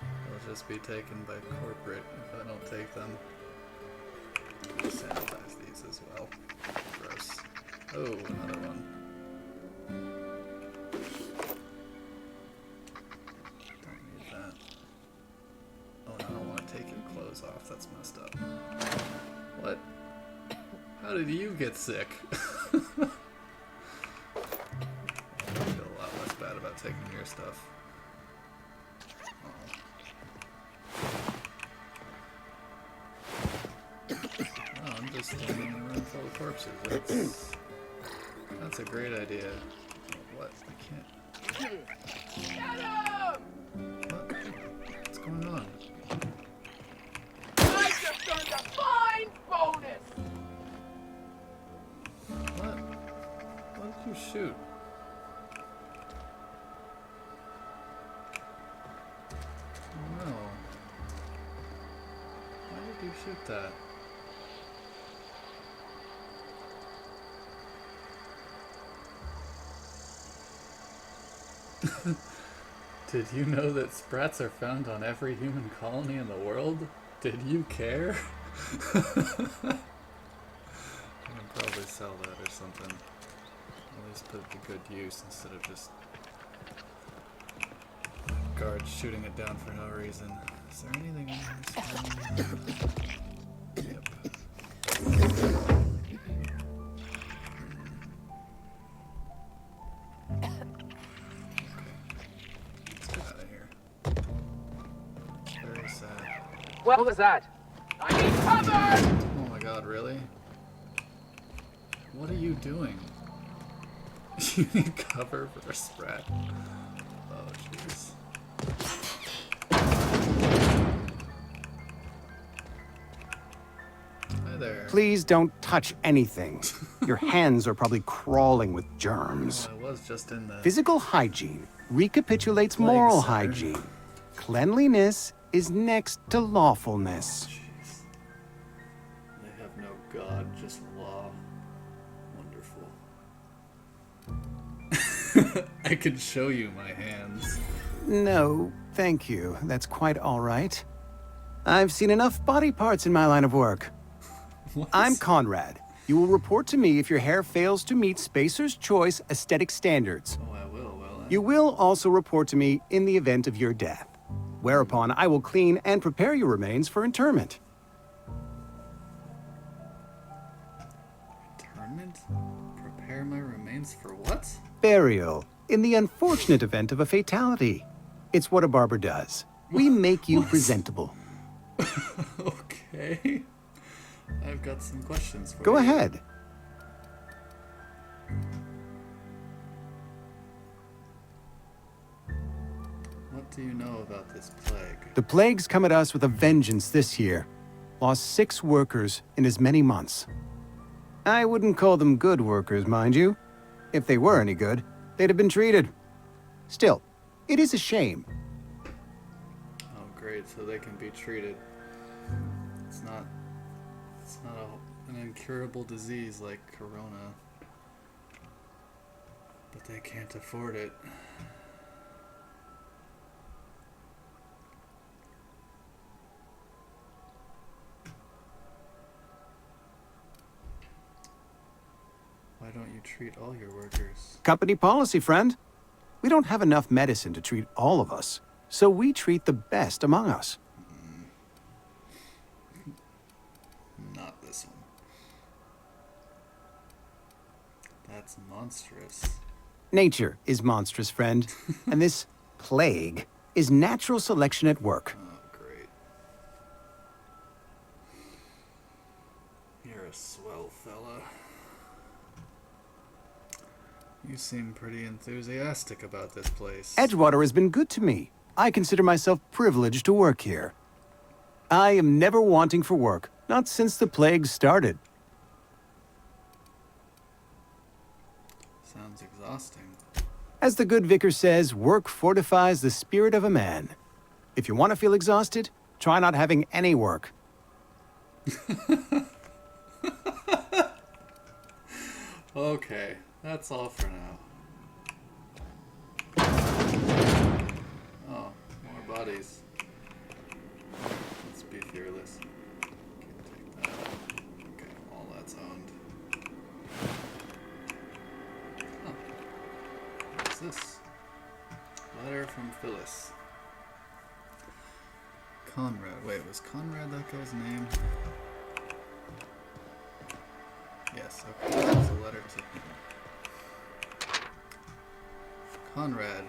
they'll just be taken by corporate if I don't take them. Sanitize these as well. Gross. Oh, another one. Don't need that. Oh, no, I don't want to take your clothes off. That's messed up. What? How did you get sick? I feel a lot less bad about taking your stuff. Oh, I'm just standing in a room full of corpses. That's a great idea. What? I can't. What? What's going on? I just earned a fine bonus! What? What did you shoot? Oh no. Why did you shoot that? Did you know that sprats are found on every human colony in the world? Did you care? I can probably sell that or something. At least put it to good use instead of just guards shooting it down for no reason. Is there anything in here? Yep. What was that? I need cover! Oh my god, really? What are you doing? You need cover for a sprat? Oh, jeez. Hi there. Please don't touch anything. Your hands are probably crawling with germs. I was just in the... Physical hygiene recapitulates moral center. hygiene. Cleanliness is next to lawfulness. Jeez. They have no god, just law. Wonderful. I can show you my hands. No, thank you. That's quite all right. I've seen enough body parts in my line of work. What? I'm Conrad. You will report to me if your hair fails to meet Spacer's Choice aesthetic standards. Oh, I will, You will also report to me in the event of your death, whereupon I will clean and prepare your remains for interment. Interment? Prepare my remains for what? Burial, in the unfortunate event of a fatality. It's what a barber does. We make you presentable. Okay. I've got some questions for you. Go ahead. What do you know about this plague? The plague's come at us with a vengeance this year. Lost 6 workers in as many months. I wouldn't call them good workers, mind you. If they were any good, they'd have been treated. Still, it is a shame. upgrade so they can be treated. It's not an incurable disease like Corona, but they can't afford it. Why don't you treat all your workers? Company policy, friend. We don't have enough medicine to treat all of us, so we treat the best among us. Not this one. That's monstrous. Nature is monstrous, friend, and this plague is natural selection at work. Oh, great. You're a swell fella. You seem pretty enthusiastic about this place. Edgewater has been good to me. I consider myself privileged to work here. I am never wanting for work, not since the plague started. Sounds exhausting. As the good vicar says, work fortifies the spirit of a man. If you want to feel exhausted, try not having any work. Okay, that's all for now. Oh, more bodies. Let's be fearless. Can't take that. Okay, all that's owned. Oh. What's this? Letter from Phyllis. Conrad. Wait, was Conrad that guy's name? Yes, okay. There's a letter to him. Conrad,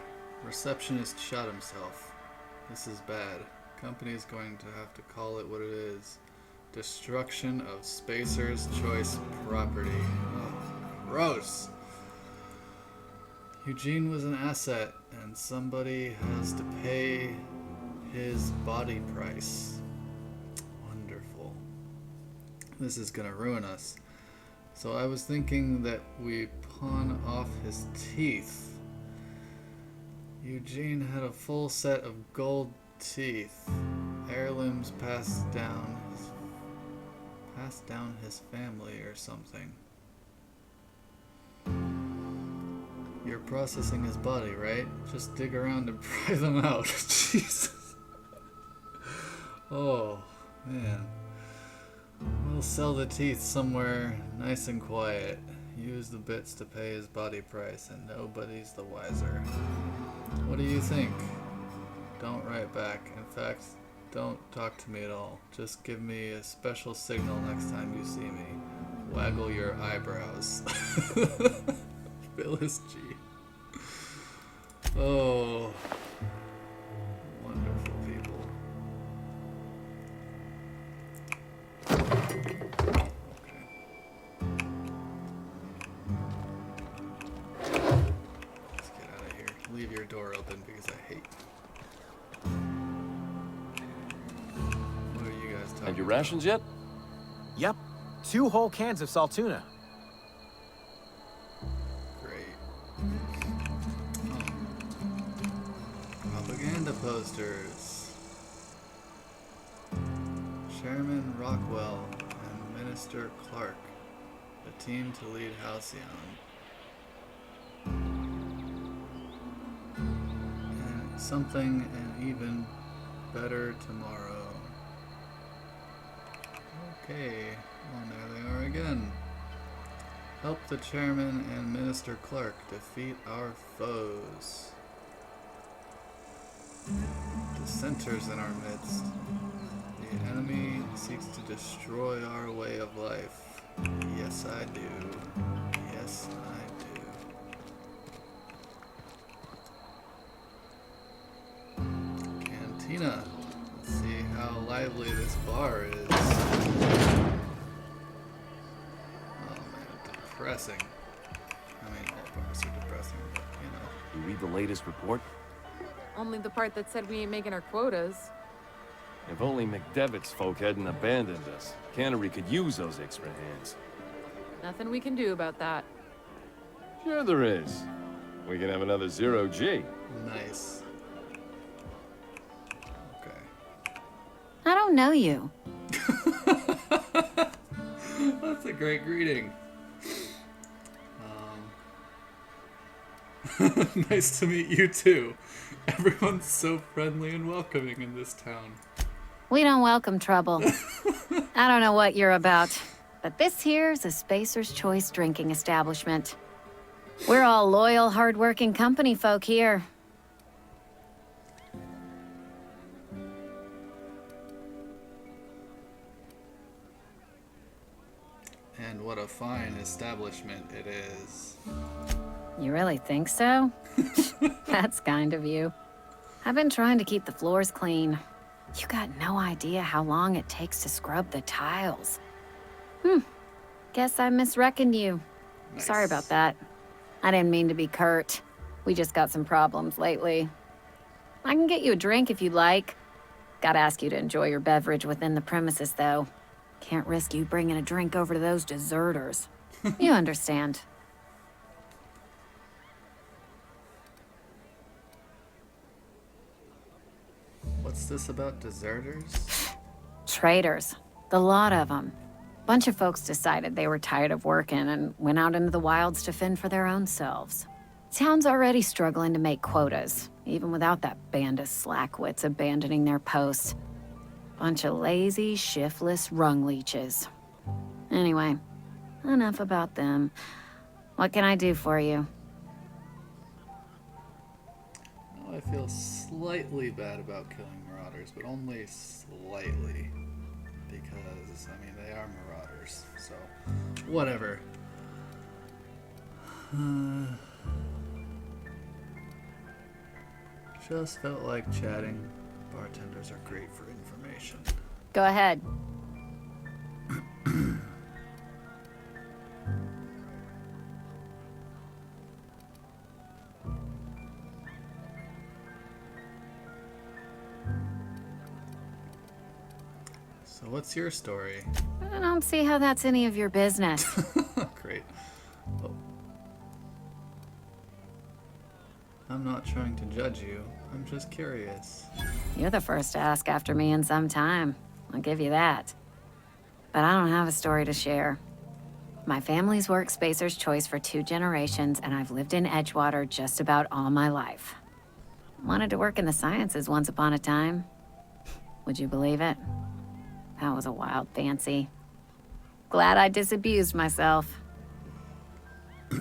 receptionist shot himself. This is bad. Company's going to have to call it what it is. Destruction of Spacer's Choice property. Oh, gross. Eugene was an asset, and somebody has to pay his body price. Wonderful. This is gonna ruin us. So I was thinking that we pawn off his teeth. Eugene had a full set of gold teeth. Heirlooms passed down his family or something. You're processing his body, right? Just dig around and pry them out. Jesus. Oh, man. We'll sell the teeth somewhere nice and quiet. Use the bits to pay his body price, and nobody's the wiser. What do you think? Don't write back. In fact, don't talk to me at all. Just give me a special signal next time you see me. Waggle your eyebrows. Phyllis G. Oh. Wonderful people. Let's get out of here. Leave your door open because I hate. What are you guys talking And your about? rations yet? Yep. 2 whole cans of salt tuna. Great. Oh. Propaganda posters. Chairman Rockwell and Minister Clark. A team to lead Halcyon. And something an even better tomorrow. Okay. Oh, there they are again. Help the chairman and Minister Clark defeat our foes. Dissenters in our midst. The enemy seeks to destroy our way of life. Yes, I do. Yes, I do. Cantina. Let's see how lively this bar is. Depressing. I mean, all bars are depressing, but you know. You read the latest report? Only the part that said we ain't making our quotas. If only McDevitt's folk hadn't abandoned us. Cannery could use those extra hands. Nothing we can do about that. Sure there is. We can have another 0G. Nice. Okay. I don't know you. That's a great greeting. Nice to meet you too. Everyone's so friendly and welcoming in this town. We don't welcome trouble. I don't know what you're about, but this here's a Spacer's Choice drinking establishment. We're all loyal, hard-working company folk here. And what a fine establishment it is. You really think so? That's kind of you. I've been trying to keep the floors clean. You got no idea how long it takes to scrub the tiles. Guess I misreckoned you. Nice. Sorry about that. I didn't mean to be curt. We just got some problems lately. I can get you a drink if you'd like. Gotta ask you to enjoy your beverage within the premises, though. Can't risk you bringing a drink over to those deserters. You understand. What's this about deserters? Traitors. The lot of them. Bunch of folks decided they were tired of working and went out into the wilds to fend for their own selves. Town's already struggling to make quotas, even without that band of slackwits abandoning their posts. Bunch of lazy, shiftless rung leeches. Anyway, enough about them. What can I do for you? Now I feel slightly bad about killing marauders, but only slightly. Because, I mean, they are marauders, so whatever. Just felt like chatting. Bartenders are great for information. Go ahead. So what's your story? I don't see how that's any of your business. Great. Oh. I'm not trying to judge you. I'm just curious. You're the first to ask after me in some time. I'll give you that. But I don't have a story to share. My family's worked Spacer's Choice for 2 generations, and I've lived in Edgewater just about all my life. Wanted to work in the sciences once upon a time. Would you believe it? That was a wild fancy. Glad I disabused myself. I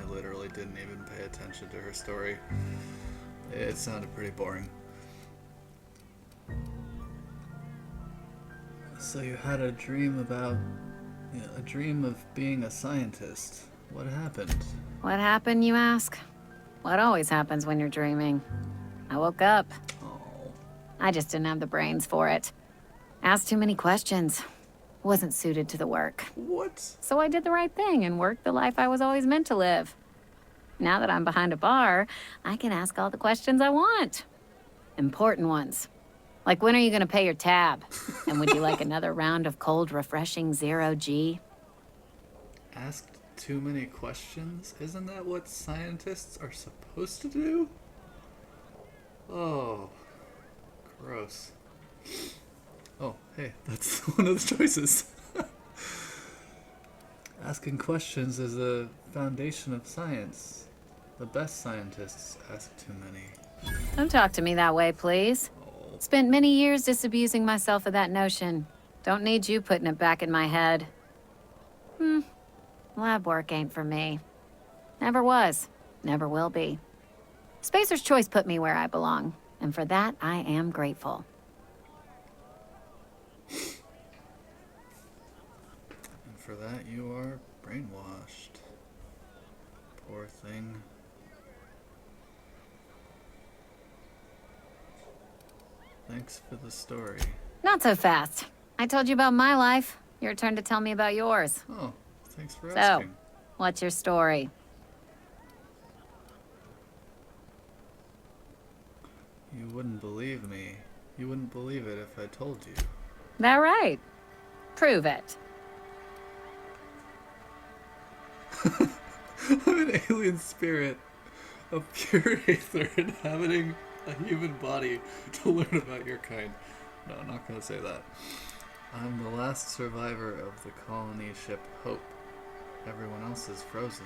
literally didn't even pay attention to her story. It sounded pretty boring. So you had a dream about... a dream of being a scientist. What happened? What happened, you ask? What always happens when you're dreaming. I woke up. I just didn't have the brains for it. Asked too many questions. Wasn't suited to the work. What? So I did the right thing and worked the life I was always meant to live. Now that I'm behind a bar, I can ask all the questions I want. Important ones. Like, when are you gonna pay your tab? And would you like another round of cold, refreshing Zero-G? Asked too many questions? Isn't that what scientists are supposed to do? Oh, gross. Oh, hey, that's one of the choices. Asking questions is the foundation of science. The best scientists ask too many. Don't talk to me that way, please. Spent many years disabusing myself of that notion. Don't need you putting it back in my head. Lab work ain't for me. Never was. Never will be. Spacer's Choice put me where I belong, and for that, I am grateful. And for that, you are brainwashed. Poor thing. Thanks for the story. Not so fast. I told you about my life. Your turn to tell me about yours. Oh, thanks for So, asking. what's your story? You wouldn't believe me. You wouldn't believe it if I told you. That right? Prove it. I'm an alien spirit. of pure aether inhabiting a human body to learn about your kind. No, I'm not going to say that. I'm the last survivor of the colony ship Hope. Everyone else is frozen.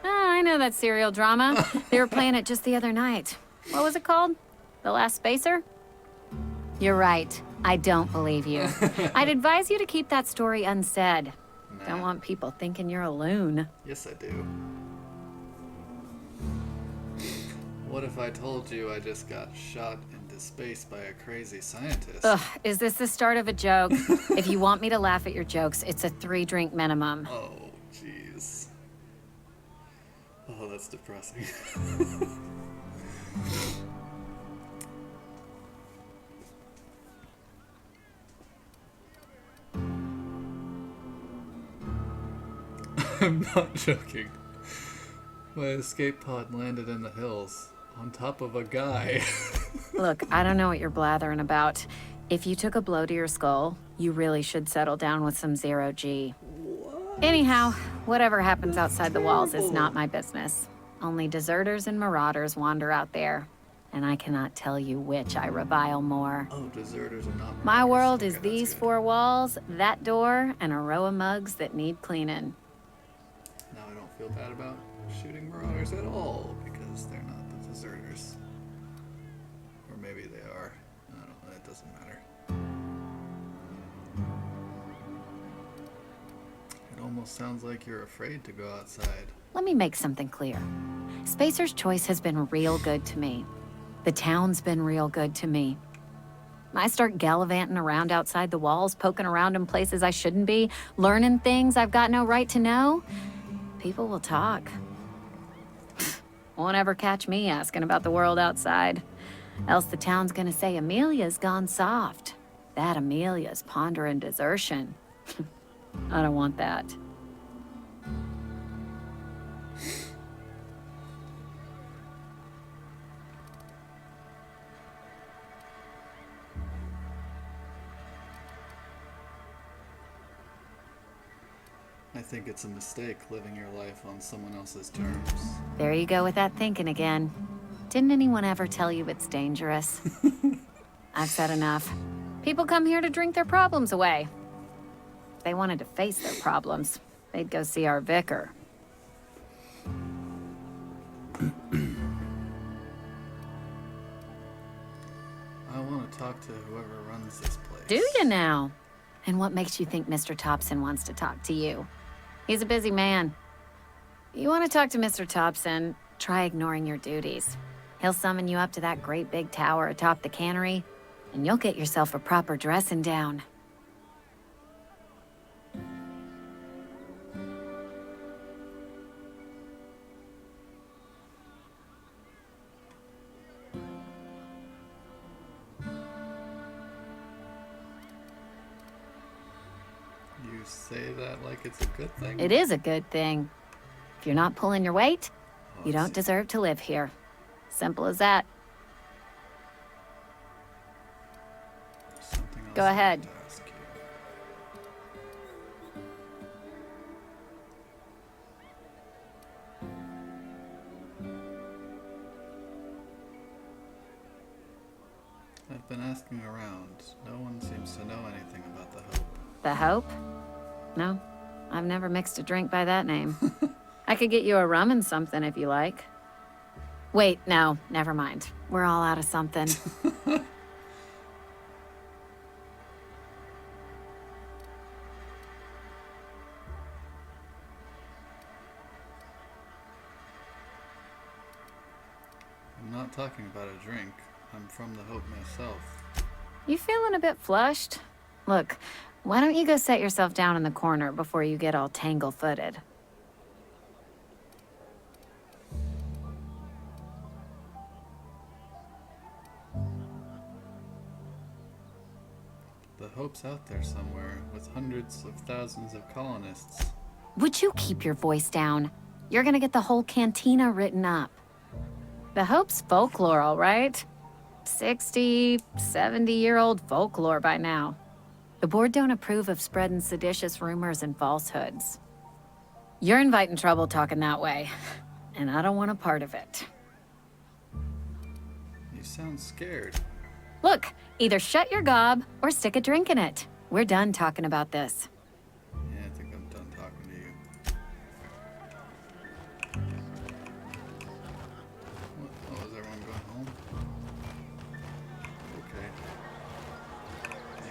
Ah, I know that serial drama. They were playing it just the other night. What was it called? The Last Spacer? You're right. I don't believe you. I'd advise you to keep that story unsaid. Nah. Don't want people thinking you're a loon. Yes, I do. What if I told you I just got shot into space by a crazy scientist? Ugh, is this the start of a joke? If you want me to laugh at your jokes, it's a 3-drink minimum. Oh, jeez. Oh, that's depressing. I'm not joking. My escape pod landed in the hills, on top of a guy. Look, I don't know what you're blathering about. If you took a blow to your skull, you really should settle down with some zero-G. Anyhow, whatever happens outside the walls is not my business. Only deserters and marauders wander out there, and I cannot tell you which I revile more. Oh, deserters are not My marauders. world is Okay, that's these good. 4 walls, that door, and a row of mugs that need cleaning. Now I don't feel bad about shooting marauders at all, because they're not the deserters. Or maybe they are. I don't know, it doesn't matter. It almost sounds like you're afraid to go outside. Let me make something clear. Spacer's Choice has been real good to me. The town's been real good to me. I start gallivanting around outside the walls, poking around in places I shouldn't be, learning things I've got no right to know. People will talk. Won't ever catch me asking about the world outside. Else the town's gonna say Amelia's gone soft. That Amelia's pondering desertion. I don't want that. I think it's a mistake living your life on someone else's terms. There you go with that thinking again. Didn't anyone ever tell you it's dangerous? I've said enough. People come here to drink their problems away. If they wanted to face their problems, they'd go see our vicar. I want to talk to whoever runs this place. Do you now? And what makes you think Mr. Thompson wants to talk to you? He's a busy man. You want to talk to Mr. Thompson, try ignoring your duties. He'll summon you up to that great big tower atop the cannery, and you'll get yourself a proper dressing down. You say that like it's a good thing? It is a good thing. If you're not pulling your weight, you don't deserve to live here. Simple as that. Something else Go I ahead. want to ask you. I've been asking around. No one seems to know anything about the Hope. The Hope? No, I've never mixed a drink by that name. I could get you a rum and something if you like. Wait, no, never mind. We're all out of something. I'm not talking about a drink. I'm from the Hope myself. You feeling a bit flushed? Look, why don't you go set yourself down in the corner before you get all tangle-footed? The Hope's out there somewhere, with hundreds of thousands of colonists. Would you keep your voice down? You're gonna get the whole cantina written up. The Hope's folklore, all right? 60, 70-year-old folklore by now. The board don't approve of spreading seditious rumors and falsehoods. You're inviting trouble talking that way, and I don't want a part of it. You sound scared. Look, either shut your gob or stick a drink in it. We're done talking about this. Yeah, I think I'm done talking to you. What? Oh, is everyone going home? Okay.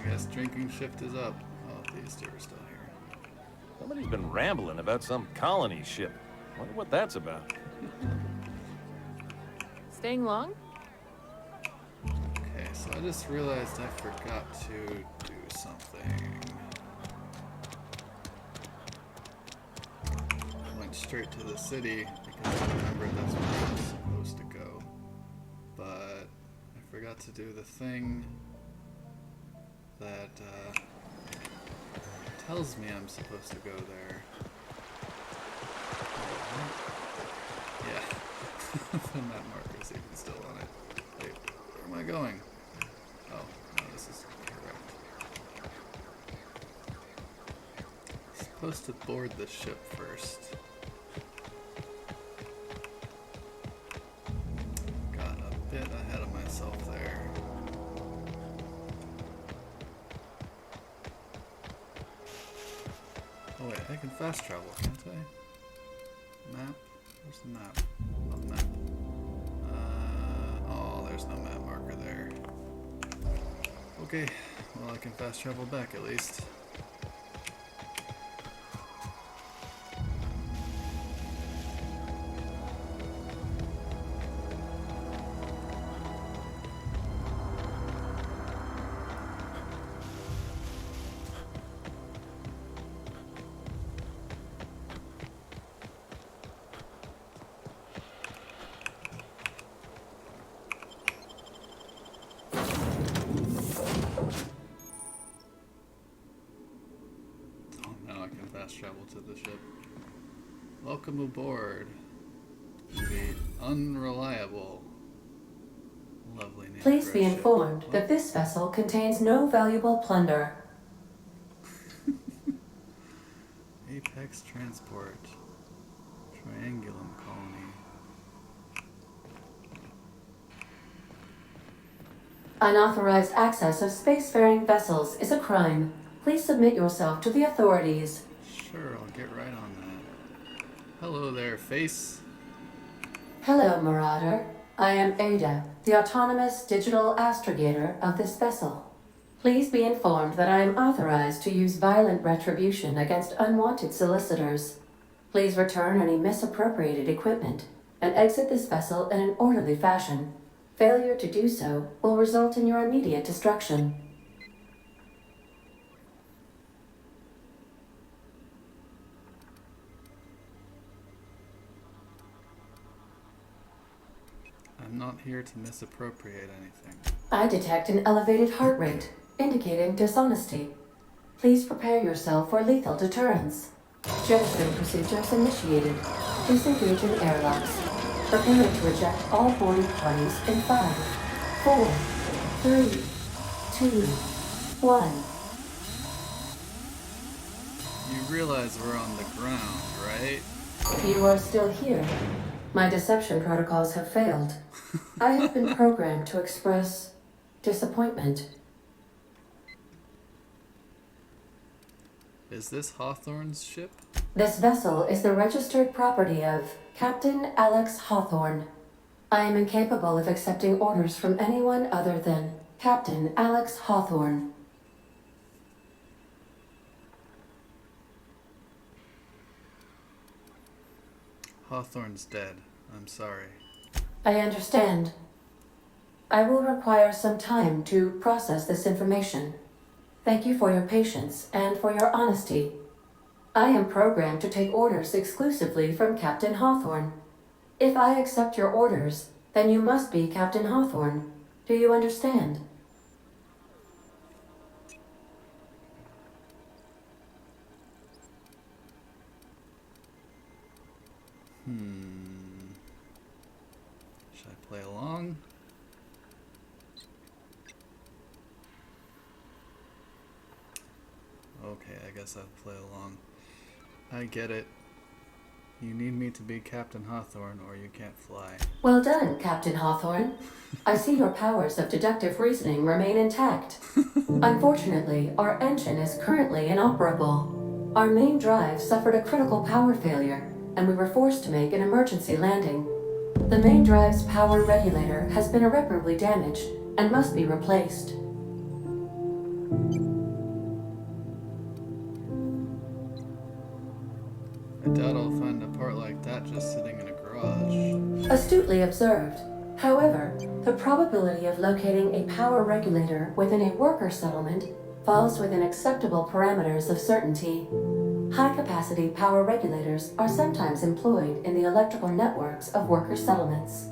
I guess drinking shift is up. Oh, these two are still here. Somebody's been rambling about some colony ship. Wonder what that's about. Staying long? Okay, so I just realized I forgot to do something. I went straight to the city because I remembered that's where I was supposed to go. But I forgot to do the thing that tells me I'm supposed to go there. Yeah. The map marker's even still on it. Wait, where am I going? Oh, no, this is correct. Supposed to board the ship first. Got a bit ahead of myself there. Oh wait, I can fast travel, can't I? Map? Where's the map? Oh, map. Oh, there's no map marker there. Okay, well I can fast travel back at least. Travel to the ship. Welcome aboard. The unreliable. Lovely name. Please be informed that this vessel contains no valuable plunder. Apex Transport. Triangulum Colony. Unauthorized access of spacefaring vessels is a crime. Please submit yourself to the authorities. Sure, I'll get right on that. Hello there, face. Hello, Marauder. I am Ada, the autonomous digital astrogator of this vessel. Please be informed that I am authorized to use violent retribution against unwanted solicitors. Please return any misappropriated equipment and exit this vessel in an orderly fashion. Failure to do so will result in your immediate destruction. I'm not here to misappropriate anything. I detect an elevated heart rate, indicating dishonesty. Please prepare yourself for lethal deterrence. Jetstream procedures initiated. Please engage in airlocks. Preparing to eject all boarding parties in 5, 4, 3, 2, 1. You realize we're on the ground, right? You are still here. My deception protocols have failed. I have been programmed to express disappointment. Is this Hawthorne's ship? This vessel is the registered property of Captain Alex Hawthorne. I am incapable of accepting orders from anyone other than Captain Alex Hawthorne. Hawthorne's dead. I'm sorry. I understand. I will require some time to process this information. Thank you for your patience and for your honesty. I am programmed to take orders exclusively from Captain Hawthorne. If I accept your orders, then you must be Captain Hawthorne. Do you understand? Should I play along? Okay, I guess I'll play along. I get it. You need me to be Captain Hawthorne or you can't fly. Well done, Captain Hawthorne. I see your powers of deductive reasoning remain intact. Unfortunately, our engine is currently inoperable. Our main drive suffered a critical power failure, and we were forced to make an emergency landing. The main drive's power regulator has been irreparably damaged and must be replaced. I doubt I'll find a part like that just sitting in a garage. Astutely observed. However, the probability of locating a power regulator within a worker settlement falls within acceptable parameters of certainty. High-capacity power regulators are sometimes employed in the electrical networks of worker settlements.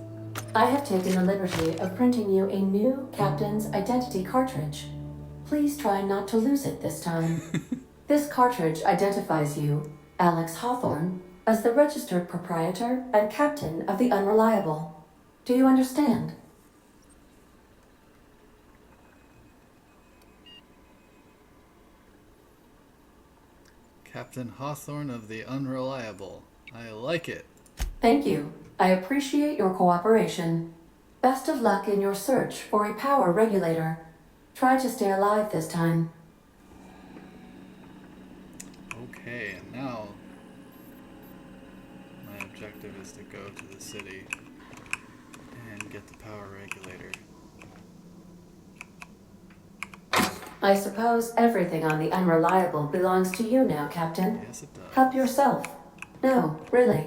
I have taken the liberty of printing you a new Captain's Identity cartridge. Please try not to lose it this time. This cartridge identifies you, Alex Hawthorne, as the registered proprietor and captain of the Unreliable. Do you understand? Captain Hawthorne of the Unreliable. I like it. Thank you. I appreciate your cooperation. Best of luck in your search for a power regulator. Try to stay alive this time. Okay, and now my objective is to go to the city and get the power regulator. I suppose everything on the Unreliable belongs to you now, Captain. Yes, it does. Help yourself. No, really.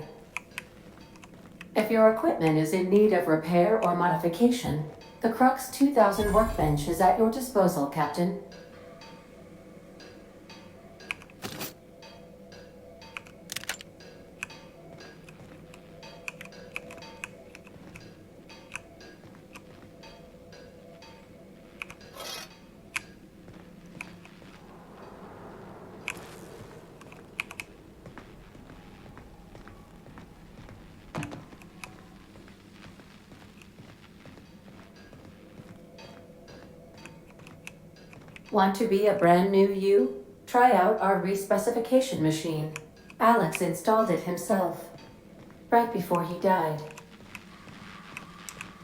If your equipment is in need of repair or modification, the Crux 2000 workbench is at your disposal, Captain. Want to be a brand new you? Try out our respecification machine. Alex installed it himself, right before he died.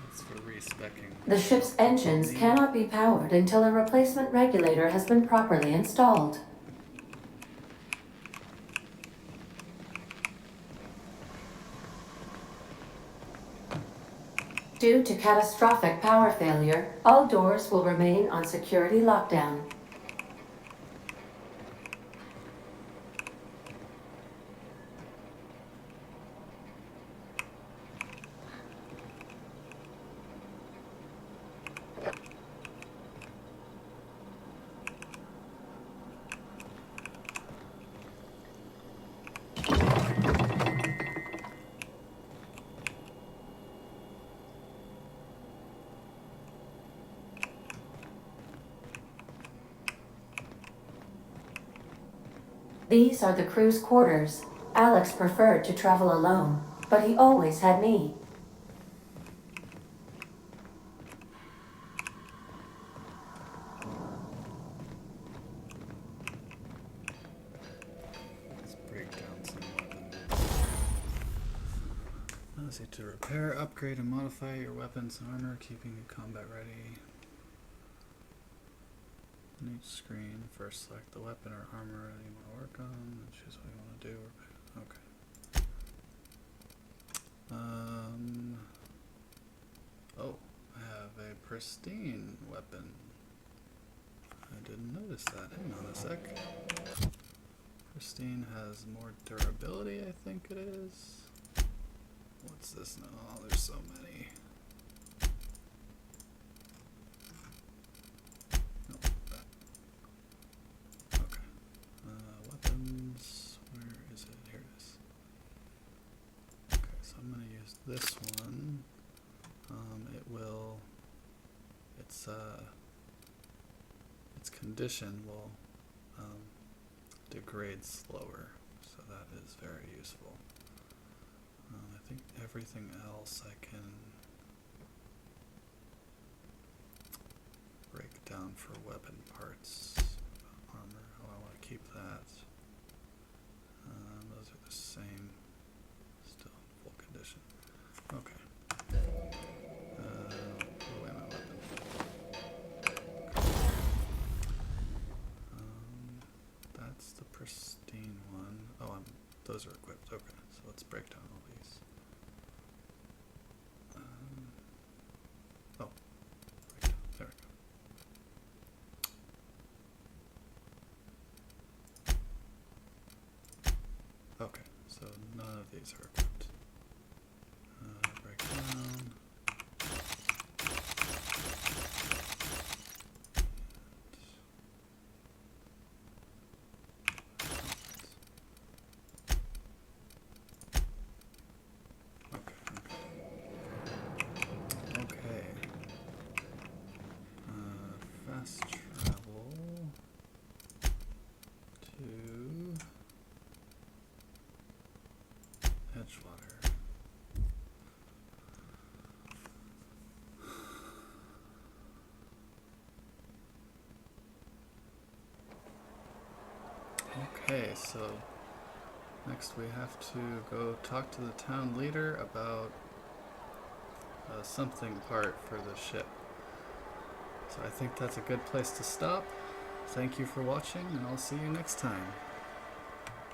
That's for respecking. The ship's engines cannot be powered until a replacement regulator has been properly installed. Due to catastrophic power failure, all doors will remain on security lockdown. These are the crew's quarters. Alex preferred to travel alone, but he always had me. Let's break down some weapons. Let's see, to repair, upgrade, and modify your weapons and armor, keeping you combat ready. On each screen, first select the weapon or armor that you want to work on, and choose what you want to do. Okay. Oh, I have a pristine weapon. I didn't notice that. Hang on a sec. Pristine has more durability, I think it is. What's this now? Oh, there's so many. Weapons, where is it? Here it is. Okay, so I'm going to use this one. Its condition will degrade slower, so that is very useful. I think everything else I can break down for weapon parts. Armor, oh, I want to keep that. Those are the same, still in full condition. Okay. these are equipped. Break down. Fast travel to Edgewater. Okay, so next we have to go talk to the town leader about something part for the ship. So I think that's a good place to stop. Thank you for watching, and I'll see you next time.